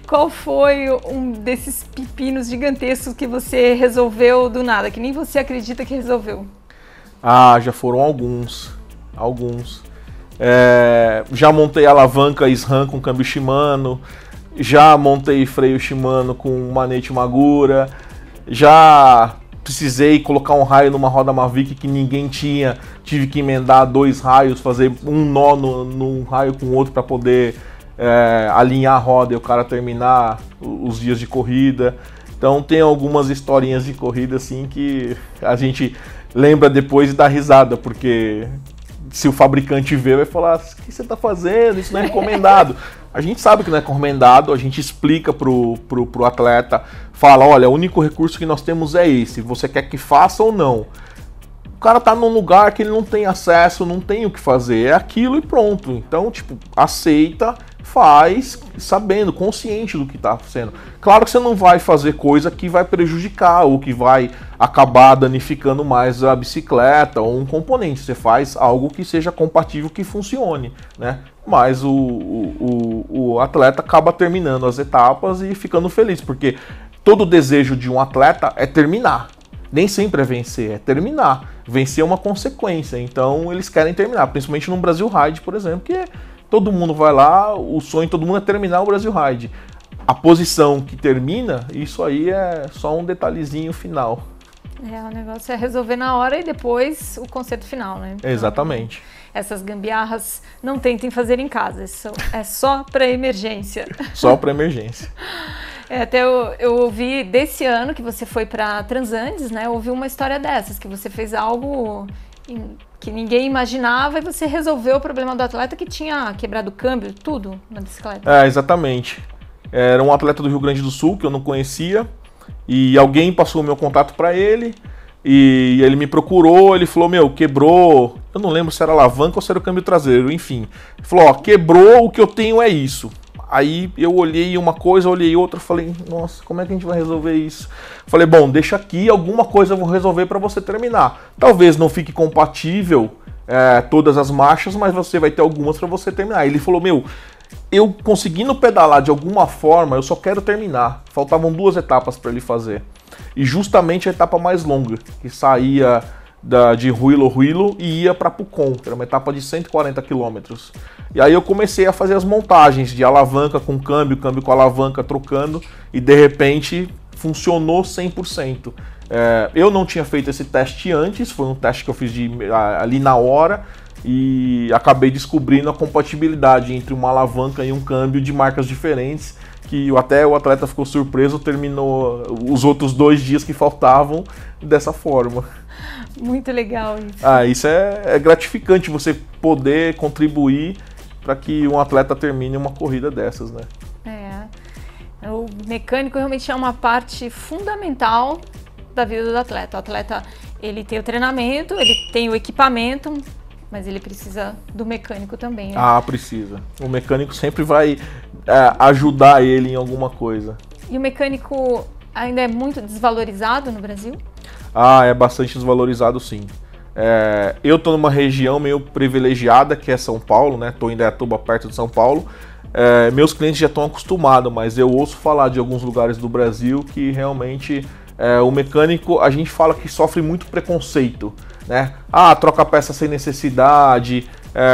Qual foi um desses pepinos gigantescos que você resolveu do nada, que nem você acredita que resolveu? Já foram alguns. Já montei alavanca SRAM com câmbio Shimano, já montei freio Shimano com manete Magura, já precisei colocar um raio numa roda Mavic que ninguém tinha, tive que emendar 2 raios, fazer um nó num raio com o outro para poder alinhar a roda e o cara terminar os dias de corrida. Então tem algumas historinhas de corrida assim que a gente lembra depois e dá risada, porque se o fabricante vê, vai falar: o que você está fazendo? Isso não é recomendado. A gente sabe que não é recomendado, a gente explica pro atleta, fala: olha, o único recurso que nós temos é esse, você quer que faça ou não? O cara tá num lugar que ele não tem acesso, não tem o que fazer, é aquilo e pronto. Então, aceita, faz, sabendo, consciente do que tá sendo. Claro que você não vai fazer coisa que vai prejudicar ou que vai acabar danificando mais a bicicleta ou um componente. Você faz algo que seja compatível, que funcione, né? Mas o atleta acaba terminando as etapas e ficando feliz, porque todo desejo de um atleta é terminar. Nem sempre é vencer, é terminar. Vencer é uma consequência, então eles querem terminar, principalmente no Brasil Ride, por exemplo, que todo mundo vai lá, o sonho de todo mundo é terminar o Brasil Ride. A posição que termina, isso aí é só um detalhezinho final. O negócio é resolver na hora e depois o concerto final, né? Então, exatamente. Essas gambiarras não tentem fazer em casa, isso é só para emergência. Só para emergência. Até eu ouvi desse ano que você foi para Transandes, né? Eu ouvi uma história dessas, que você fez algo que ninguém imaginava e você resolveu o problema do atleta que tinha quebrado o câmbio, tudo na bicicleta. Exatamente. Era um atleta do Rio Grande do Sul que eu não conhecia e alguém passou o meu contato para ele e ele me procurou, ele falou: meu, quebrou, eu não lembro se era alavanca ou se era o câmbio traseiro, enfim. Ele falou: ó, quebrou, o que eu tenho é isso. Aí eu olhei uma coisa, olhei outra, falei: nossa, como é que a gente vai resolver isso? Falei: bom, deixa aqui, alguma coisa eu vou resolver para você terminar. Talvez não fique compatível todas as marchas, mas você vai ter algumas para você terminar. Ele falou: meu, eu conseguindo pedalar de alguma forma, eu só quero terminar. Faltavam 2 etapas para ele fazer. E justamente a etapa mais longa, que saía de Huilo e ia para Pucón, que era uma etapa de 140 km. E aí eu comecei a fazer as montagens de alavanca com câmbio com alavanca trocando, e de repente funcionou 100%. Eu não tinha feito esse teste antes, foi um teste que eu fiz ali na hora, e acabei descobrindo a compatibilidade entre uma alavanca e um câmbio de marcas diferentes, que até o atleta ficou surpreso, terminou os outros 2 dias que faltavam dessa forma. Muito legal isso. Isso é gratificante, você poder contribuir para que um atleta termine uma corrida dessas, né? O mecânico realmente é uma parte fundamental da vida do atleta. O atleta, ele tem o treinamento, ele tem o equipamento, mas ele precisa do mecânico também, né? Precisa. O mecânico sempre vai ajudar ele em alguma coisa. E o mecânico ainda é muito desvalorizado no Brasil? É bastante desvalorizado, sim. Eu estou numa região meio privilegiada, que é São Paulo, né? Estou em Indaiatuba, perto de São Paulo. Meus clientes já estão acostumados, mas eu ouço falar de alguns lugares do Brasil que realmente o mecânico, a gente fala que sofre muito preconceito. né? Ah, troca peça sem necessidade,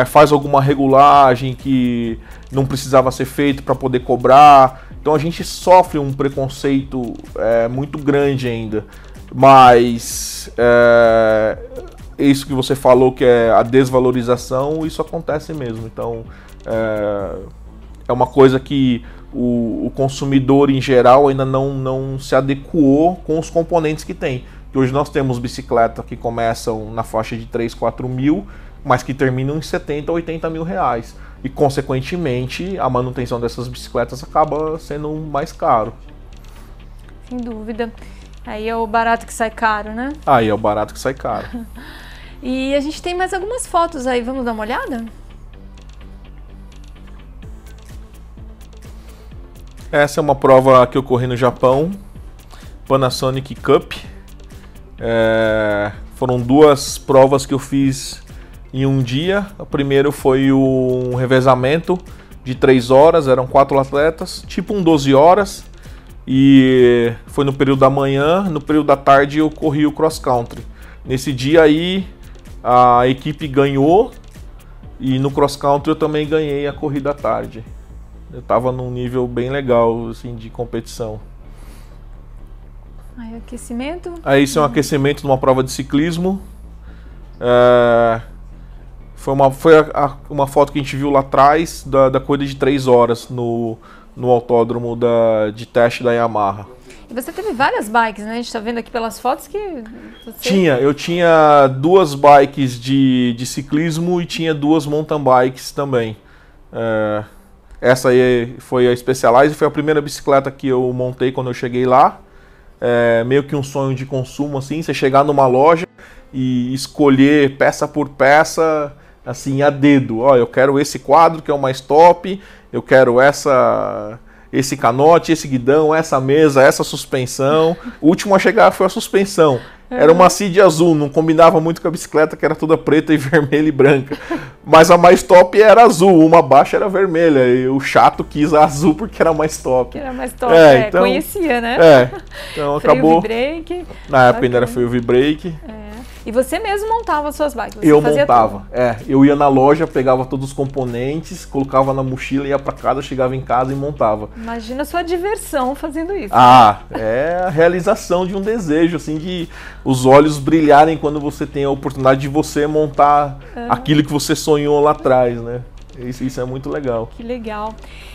faz alguma regulagem que não precisava ser feito para poder cobrar. Então a gente sofre um preconceito muito grande ainda. Mas isso que você falou, que é a desvalorização, isso acontece mesmo. Então é uma coisa que o consumidor em geral ainda não se adequou com os componentes que tem. Que hoje nós temos bicicletas que começam na faixa de 3, 4 mil, mas que terminam em 70, 80 mil reais. E, consequentemente, a manutenção dessas bicicletas acaba sendo mais caro. Sem dúvida. Aí é o barato que sai caro, né? Aí é o barato que sai caro. E a gente tem mais algumas fotos aí, vamos dar uma olhada? Essa é uma prova que eu corri no Japão, Panasonic Cup. Foram 2 provas que eu fiz em um dia. O primeiro foi um revezamento de 3 horas, eram 4 atletas, tipo um 12 horas. E foi no período da manhã, no período da tarde eu corri o cross country. Nesse dia aí a equipe ganhou e no cross country eu também ganhei a corrida à tarde. Eu estava num nível bem legal assim, de competição. Aí aquecimento? Aí isso é um aquecimento de uma prova de ciclismo. Foi uma foto que a gente viu lá atrás da corrida de 3 horas no autódromo de teste da Yamaha. E você teve várias bikes, né? A gente tá vendo aqui pelas fotos que você... Eu tinha 2 bikes de ciclismo e tinha 2 mountain bikes também. Essa aí foi a Specialized, foi a primeira bicicleta que eu montei quando eu cheguei lá. Meio que um sonho de consumo, assim, você chegar numa loja e escolher peça por peça, assim, a dedo. Ó, eu quero esse quadro que é o mais top, eu quero esse canote, esse guidão, essa mesa, essa suspensão. O último a chegar foi a suspensão. Era uma Cid azul, não combinava muito com a bicicleta, que era toda preta e vermelha e branca. Mas a mais top era azul, uma baixa era vermelha. E o chato quis a azul porque era mais top. Era mais top, então, conhecia, né? Então freio acabou. V-brake. Na época ainda era freio V-brake. E você mesmo montava as suas bikes? Eu montava, eu ia na loja, pegava todos os componentes, colocava na mochila, ia para casa, chegava em casa e montava. Imagina a sua diversão fazendo isso. É a realização de um desejo, assim, de os olhos brilharem quando você tem a oportunidade de você montar aquilo que você sonhou lá atrás, né? Isso é muito legal. Que legal.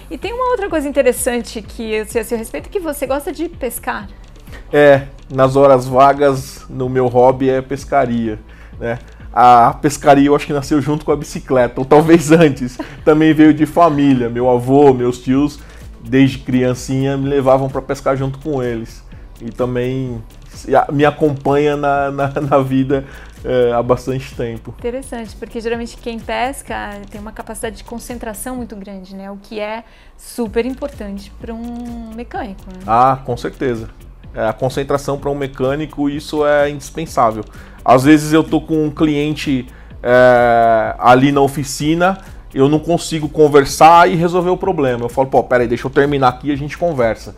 E tem uma outra coisa interessante que eu sei a seu respeito, que você gosta de pescar. Nas horas vagas, no meu hobby é pescaria, né? A pescaria eu acho que nasceu junto com a bicicleta, ou talvez antes, também veio de família. Meu avô, meus tios, desde criancinha, me levavam para pescar junto com eles. E também me acompanha na vida há bastante tempo. Interessante, porque geralmente quem pesca tem uma capacidade de concentração muito grande, né? O que é super importante para um mecânico, né? Com certeza. A concentração para um mecânico, isso é indispensável. Às vezes eu tô com um cliente ali na oficina, eu não consigo conversar e resolver o problema. Eu falo, peraí, deixa eu terminar aqui e a gente conversa.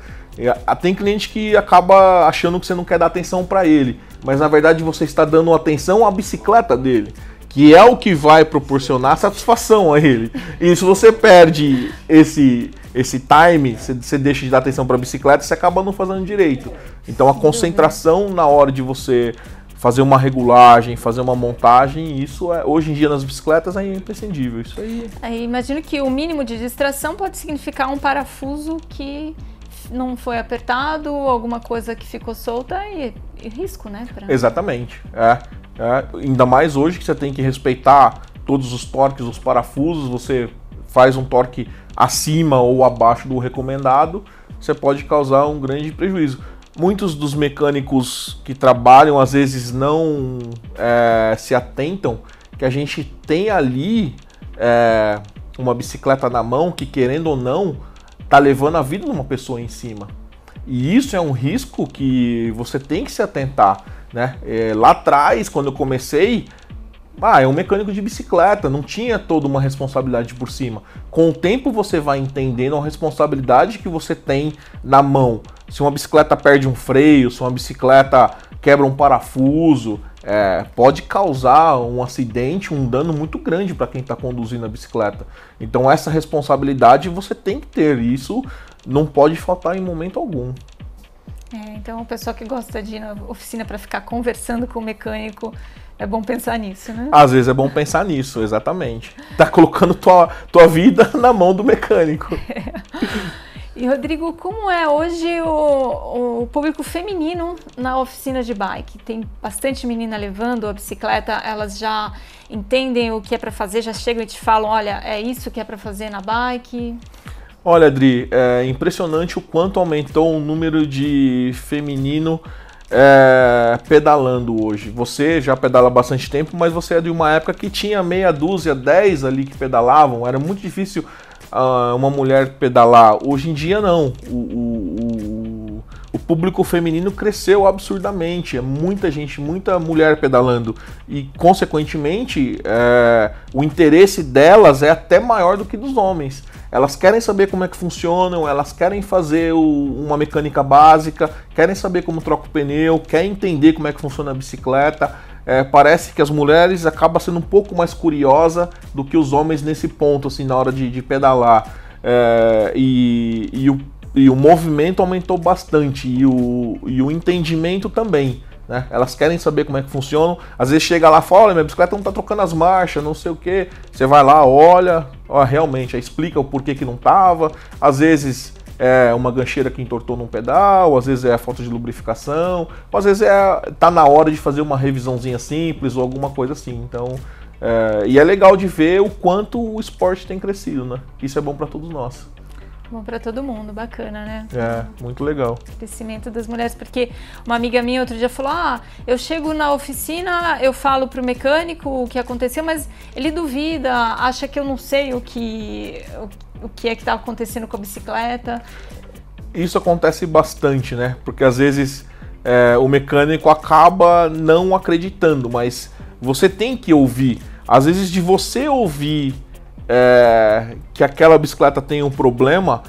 Tem cliente que acaba achando que você não quer dar atenção para ele, mas na verdade você está dando atenção à bicicleta dele, que é o que vai proporcionar satisfação a ele. E se você perde esse time, você deixa de dar atenção para a bicicleta, você acaba não fazendo direito. Então a concentração na hora de você fazer uma regulagem, fazer uma montagem, isso hoje em dia nas bicicletas é imprescindível. Isso aí. Imagino que o mínimo de distração pode significar um parafuso que não foi apertado, alguma coisa que ficou solta e risco, né? Exatamente. Ainda mais hoje que você tem que respeitar todos os torques, os parafusos, você faz um torque acima ou abaixo do recomendado, você pode causar um grande prejuízo. Muitos dos mecânicos que trabalham às vezes não se atentam que a gente tem ali uma bicicleta na mão que, querendo ou não, está levando a vida de uma pessoa em cima. E isso é um risco que você tem que se atentar, né? Lá atrás, quando eu comecei, é um mecânico de bicicleta, não tinha toda uma responsabilidade por cima. Com o tempo você vai entendendo a responsabilidade que você tem na mão. Se uma bicicleta perde um freio, se uma bicicleta quebra um parafuso, pode causar um acidente, um dano muito grande para quem está conduzindo a bicicleta. Então essa responsabilidade você tem que ter, isso não pode faltar em momento algum. Então o pessoal que gosta de ir na oficina para ficar conversando com o mecânico, é bom pensar nisso, né? Às vezes é bom pensar nisso, exatamente. Tá colocando tua vida na mão do mecânico. E Rodrigo, como é hoje o público feminino na oficina de bike? Tem bastante menina levando a bicicleta, elas já entendem o que é para fazer, já chegam e te falam, olha, é isso que é para fazer na bike? Olha, Adri, é impressionante o quanto aumentou o número de feminino pedalando hoje. Você já pedala há bastante tempo, mas você é de uma época que tinha meia dúzia, 10 ali que pedalavam, era muito difícil uma mulher pedalar. Hoje em dia não, o público feminino cresceu absurdamente, é muita gente, muita mulher pedalando e consequentemente o interesse delas é até maior do que dos homens. Elas querem saber como é que funcionam, elas querem fazer uma mecânica básica, querem saber como troca o pneu, querem entender como é que funciona a bicicleta. Parece que as mulheres acabam sendo um pouco mais curiosas do que os homens nesse ponto, assim, na hora de pedalar. E o movimento aumentou bastante e o entendimento também. Né? Elas querem saber como é que funcionam. Às vezes chega lá e fala, olha, minha bicicleta não tá trocando as marchas, não sei o que. Você vai lá, olha, realmente, aí explica o porquê que não tava. Às vezes é uma gancheira que entortou num pedal, às vezes é a falta de lubrificação, ou às vezes tá na hora de fazer uma revisãozinha simples ou alguma coisa assim. Então, e é legal de ver o quanto o esporte tem crescido, né? Isso é bom para todos nós. Bom para todo mundo, bacana, né? Muito legal. O crescimento das mulheres, porque uma amiga minha outro dia falou, eu chego na oficina, eu falo pro mecânico o que aconteceu, mas ele duvida, acha que eu não sei o que é que tá acontecendo com a bicicleta. Isso acontece bastante, né? Porque às vezes o mecânico acaba não acreditando, mas você tem que ouvir. Às vezes de você ouvir que aquela bicicleta tem um problema,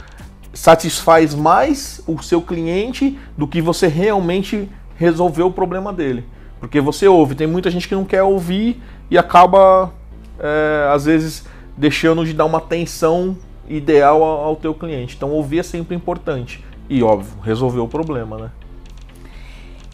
satisfaz mais o seu cliente do que você realmente resolver o problema dele. Porque você ouve, tem muita gente que não quer ouvir e acaba, às vezes, deixando de dar uma atenção ideal ao teu cliente. Então ouvir é sempre importante e, óbvio, resolver o problema, né?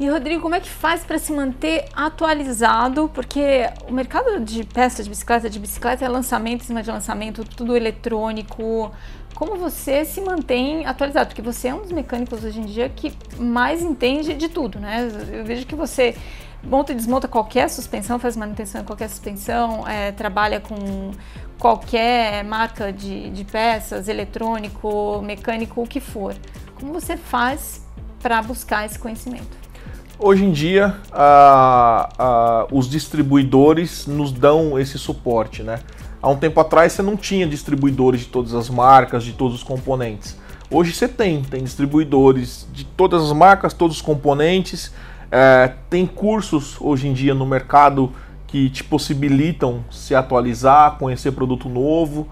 E Rodrigo, como é que faz para se manter atualizado? Porque o mercado de peças de bicicleta é lançamento em cima de lançamento, tudo eletrônico. Como você se mantém atualizado? Porque você é um dos mecânicos hoje em dia que mais entende de tudo, né? Eu vejo que você monta e desmonta qualquer suspensão, faz manutenção em qualquer suspensão, trabalha com qualquer marca de peças, eletrônico, mecânico, o que for. Como você faz para buscar esse conhecimento? Hoje em dia, os distribuidores nos dão esse suporte, né? Há um tempo atrás você não tinha distribuidores de todas as marcas, de todos os componentes. Hoje você tem distribuidores de todas as marcas, todos os componentes. Tem cursos hoje em dia no mercado que te possibilitam se atualizar, conhecer produto novo.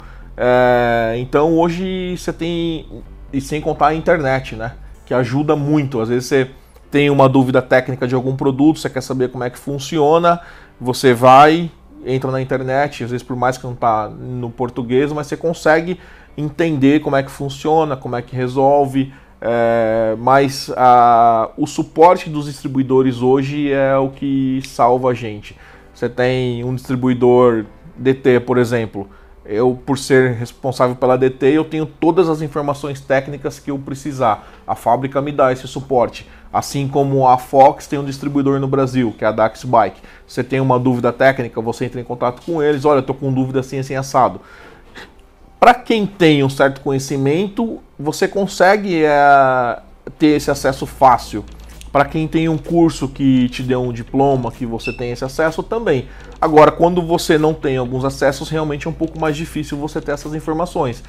Então hoje você tem, e sem contar a internet, né? Que ajuda muito. Às vezes você tem uma dúvida técnica de algum produto, você quer saber como é que funciona, você vai, entra na internet, às vezes por mais que não está no português, mas você consegue entender como é que funciona, como é que resolve, mas o suporte dos distribuidores hoje é o que salva a gente. Você tem um distribuidor DT, por exemplo, eu, por ser responsável pela DT, eu tenho todas as informações técnicas que eu precisar. A fábrica me dá esse suporte. Assim como a Fox tem um distribuidor no Brasil, que é a Dax Bike. Você tem uma dúvida técnica, você entra em contato com eles. Olha, eu estou com dúvida assim, assim, assado. Para quem tem um certo conhecimento, você consegue ter esse acesso fácil. Para quem tem um curso que te deu um diploma, que você tem esse acesso também. Agora, quando você não tem alguns acessos, realmente é um pouco mais difícil você ter essas informações.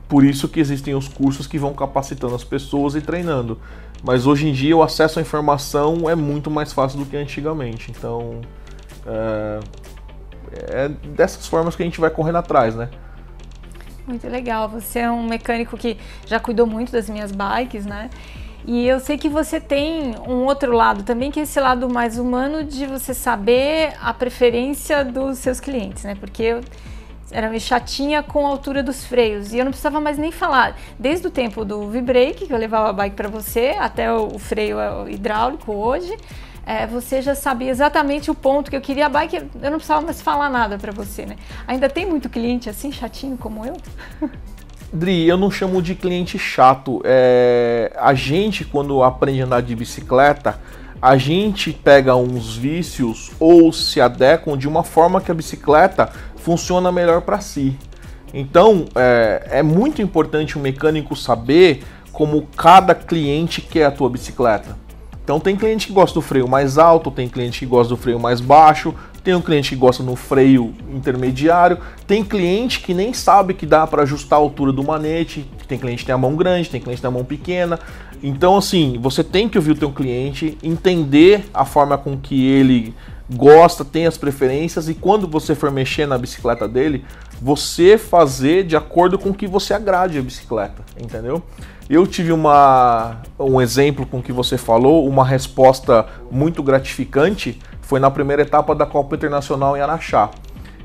Por isso que existem os cursos que vão capacitando as pessoas e treinando. Mas hoje em dia o acesso à informação é muito mais fácil do que antigamente. Então, é dessas formas que a gente vai correndo atrás, né? Muito legal. Você é um mecânico que já cuidou muito das minhas bikes, né? E eu sei que você tem um outro lado também, que é esse lado mais humano de você saber a preferência dos seus clientes, né? Porque eu era meio chatinha com a altura dos freios e eu não precisava mais nem falar. Desde o tempo do V-Brake, que eu levava a bike para você, até o freio hidráulico hoje, você já sabia exatamente o ponto que eu queria a bike, eu não precisava mais falar nada para você, né? Ainda tem muito cliente assim, chatinho como eu? Dri, eu não chamo de cliente chato. A gente, quando aprende a andar de bicicleta, a gente pega uns vícios ou se adequam de uma forma que a bicicleta funciona melhor para si. Então, é muito importante o mecânico saber como cada cliente quer a tua bicicleta. Então, tem cliente que gosta do freio mais alto, tem cliente que gosta do freio mais baixo, tem um cliente que gosta no freio intermediário, tem cliente que nem sabe que dá para ajustar a altura do manete, tem cliente que tem a mão grande, tem cliente que tem a mão pequena. Então, assim, você tem que ouvir o teu cliente, entender a forma com que ele gosta, tem as preferências, e quando você for mexer na bicicleta dele, você fazer de acordo com que você agrade a bicicleta, entendeu? Eu tive um exemplo com o que você falou, uma resposta muito gratificante, foi na primeira etapa da Copa Internacional em Araxá.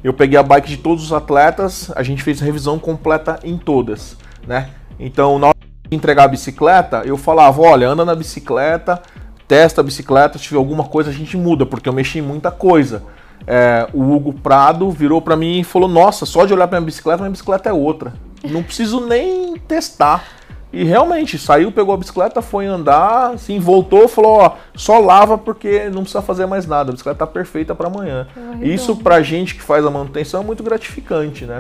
Eu peguei a bike de todos os atletas, a gente fez revisão completa em todas, né? Então, na hora de entregar a bicicleta, eu falava, olha, anda na bicicleta, testa a bicicleta, se tiver alguma coisa a gente muda, porque eu mexi em muita coisa. O Hugo Prado virou pra mim e falou, nossa, só de olhar pra minha bicicleta é outra. Não preciso nem testar. E realmente, saiu, pegou a bicicleta, foi andar, assim, voltou, falou, ó, só lava porque não precisa fazer mais nada, a bicicleta tá perfeita para amanhã. Isso pra gente que faz a manutenção é muito gratificante, né?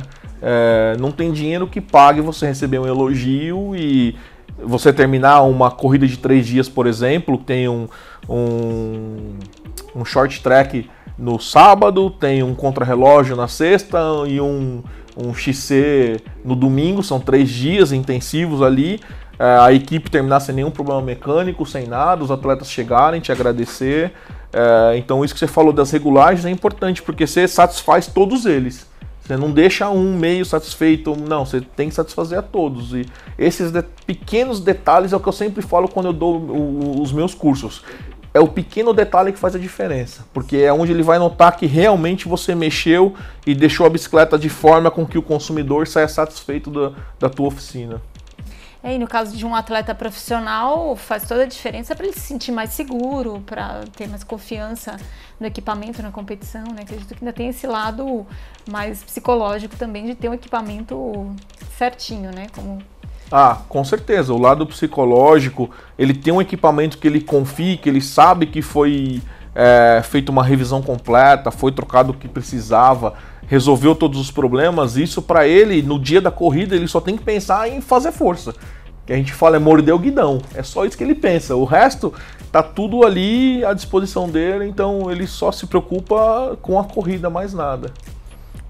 Não tem dinheiro que pague você receber um elogio e você terminar uma corrida de 3 dias, por exemplo, tem um short track no sábado, tem um contrarrelógio na sexta e um XC no domingo, são 3 dias intensivos ali, a equipe terminar sem nenhum problema mecânico, sem nada, os atletas chegarem, te agradecer. Então isso que você falou das regulagens é importante, porque você satisfaz todos eles. Você não deixa um meio satisfeito, não, você tem que satisfazer a todos. E esses pequenos detalhes é o que eu sempre falo quando eu dou os meus cursos. É o pequeno detalhe que faz a diferença, porque é onde ele vai notar que realmente você mexeu e deixou a bicicleta de forma com que o consumidor saia satisfeito da tua oficina. E no caso de um atleta profissional, faz toda a diferença para ele se sentir mais seguro, para ter mais confiança no equipamento, na competição, né? Acredito que ainda tem esse lado mais psicológico também de ter um equipamento certinho, né? Com certeza. O lado psicológico, ele tem um equipamento que ele confie, que ele sabe que foi feita uma revisão completa, foi trocado o que precisava, resolveu todos os problemas. Isso para ele, no dia da corrida, ele só tem que pensar em fazer força. Que a gente fala é morder o guidão. É só isso que ele pensa. O resto tá tudo ali à disposição dele, então ele só se preocupa com a corrida, mais nada.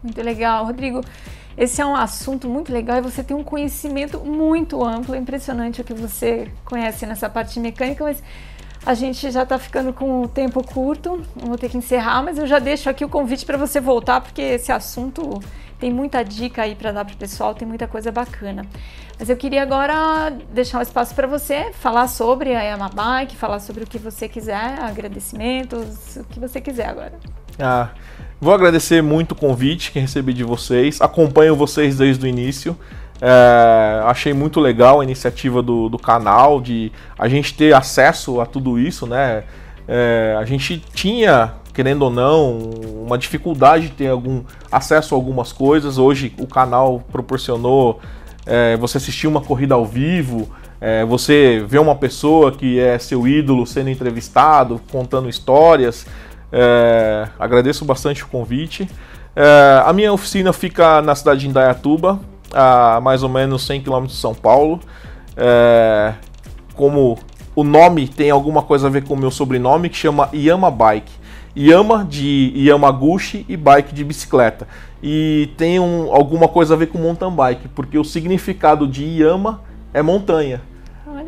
Muito legal, Rodrigo. Esse é um assunto muito legal e você tem um conhecimento muito amplo, é impressionante o que você conhece nessa parte mecânica, mas a gente já está ficando com o tempo curto, vou ter que encerrar, mas eu já deixo aqui o convite para você voltar, porque esse assunto tem muita dica aí para dar para o pessoal, tem muita coisa bacana. Mas eu queria agora deixar um espaço para você falar sobre a Yama Bike, falar sobre o que você quiser, agradecimentos, o que você quiser agora. Vou agradecer muito o convite que recebi de vocês, acompanho vocês desde o início, achei muito legal a iniciativa do canal, de a gente ter acesso a tudo isso, né? A gente tinha, querendo ou não, uma dificuldade de ter algum acesso a algumas coisas. Hoje o canal proporcionou você assistir uma corrida ao vivo, você ver uma pessoa que é seu ídolo sendo entrevistado, contando histórias. Agradeço bastante o convite. A minha oficina fica na cidade de Indaiatuba, a mais ou menos 100 km de São Paulo. Como o nome tem alguma coisa a ver com o meu sobrenome, que chama Yama Bike. Yama de Yamaguchi e bike de bicicleta. E tem alguma coisa a ver com mountain bike, porque o significado de Yama é montanha.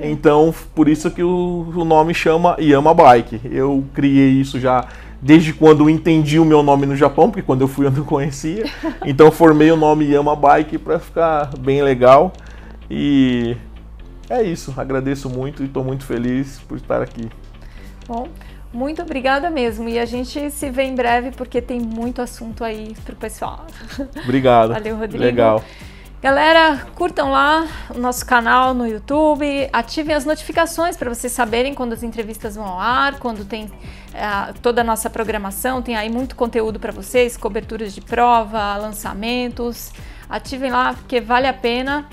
Então, por isso que o nome chama Yama Bike. Eu criei isso já desde quando eu entendi o meu nome no Japão, porque quando eu fui eu não conhecia. Então formei o nome Yama Bike para ficar bem legal. E é isso, agradeço muito e estou muito feliz por estar aqui. Bom, muito obrigada mesmo, e a gente se vê em breve porque tem muito assunto aí para o pessoal. Obrigado. Valeu, Rodrigo. Legal. Galera, curtam lá o nosso canal no YouTube, ativem as notificações para vocês saberem quando as entrevistas vão ao ar, quando tem toda a nossa programação, tem aí muito conteúdo para vocês, coberturas de prova, lançamentos. Ativem lá porque vale a pena.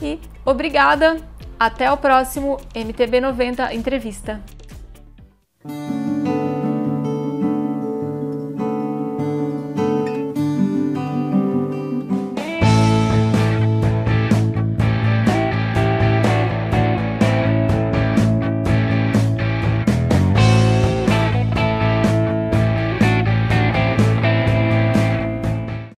E obrigada, até o próximo MTB 90 Entrevista.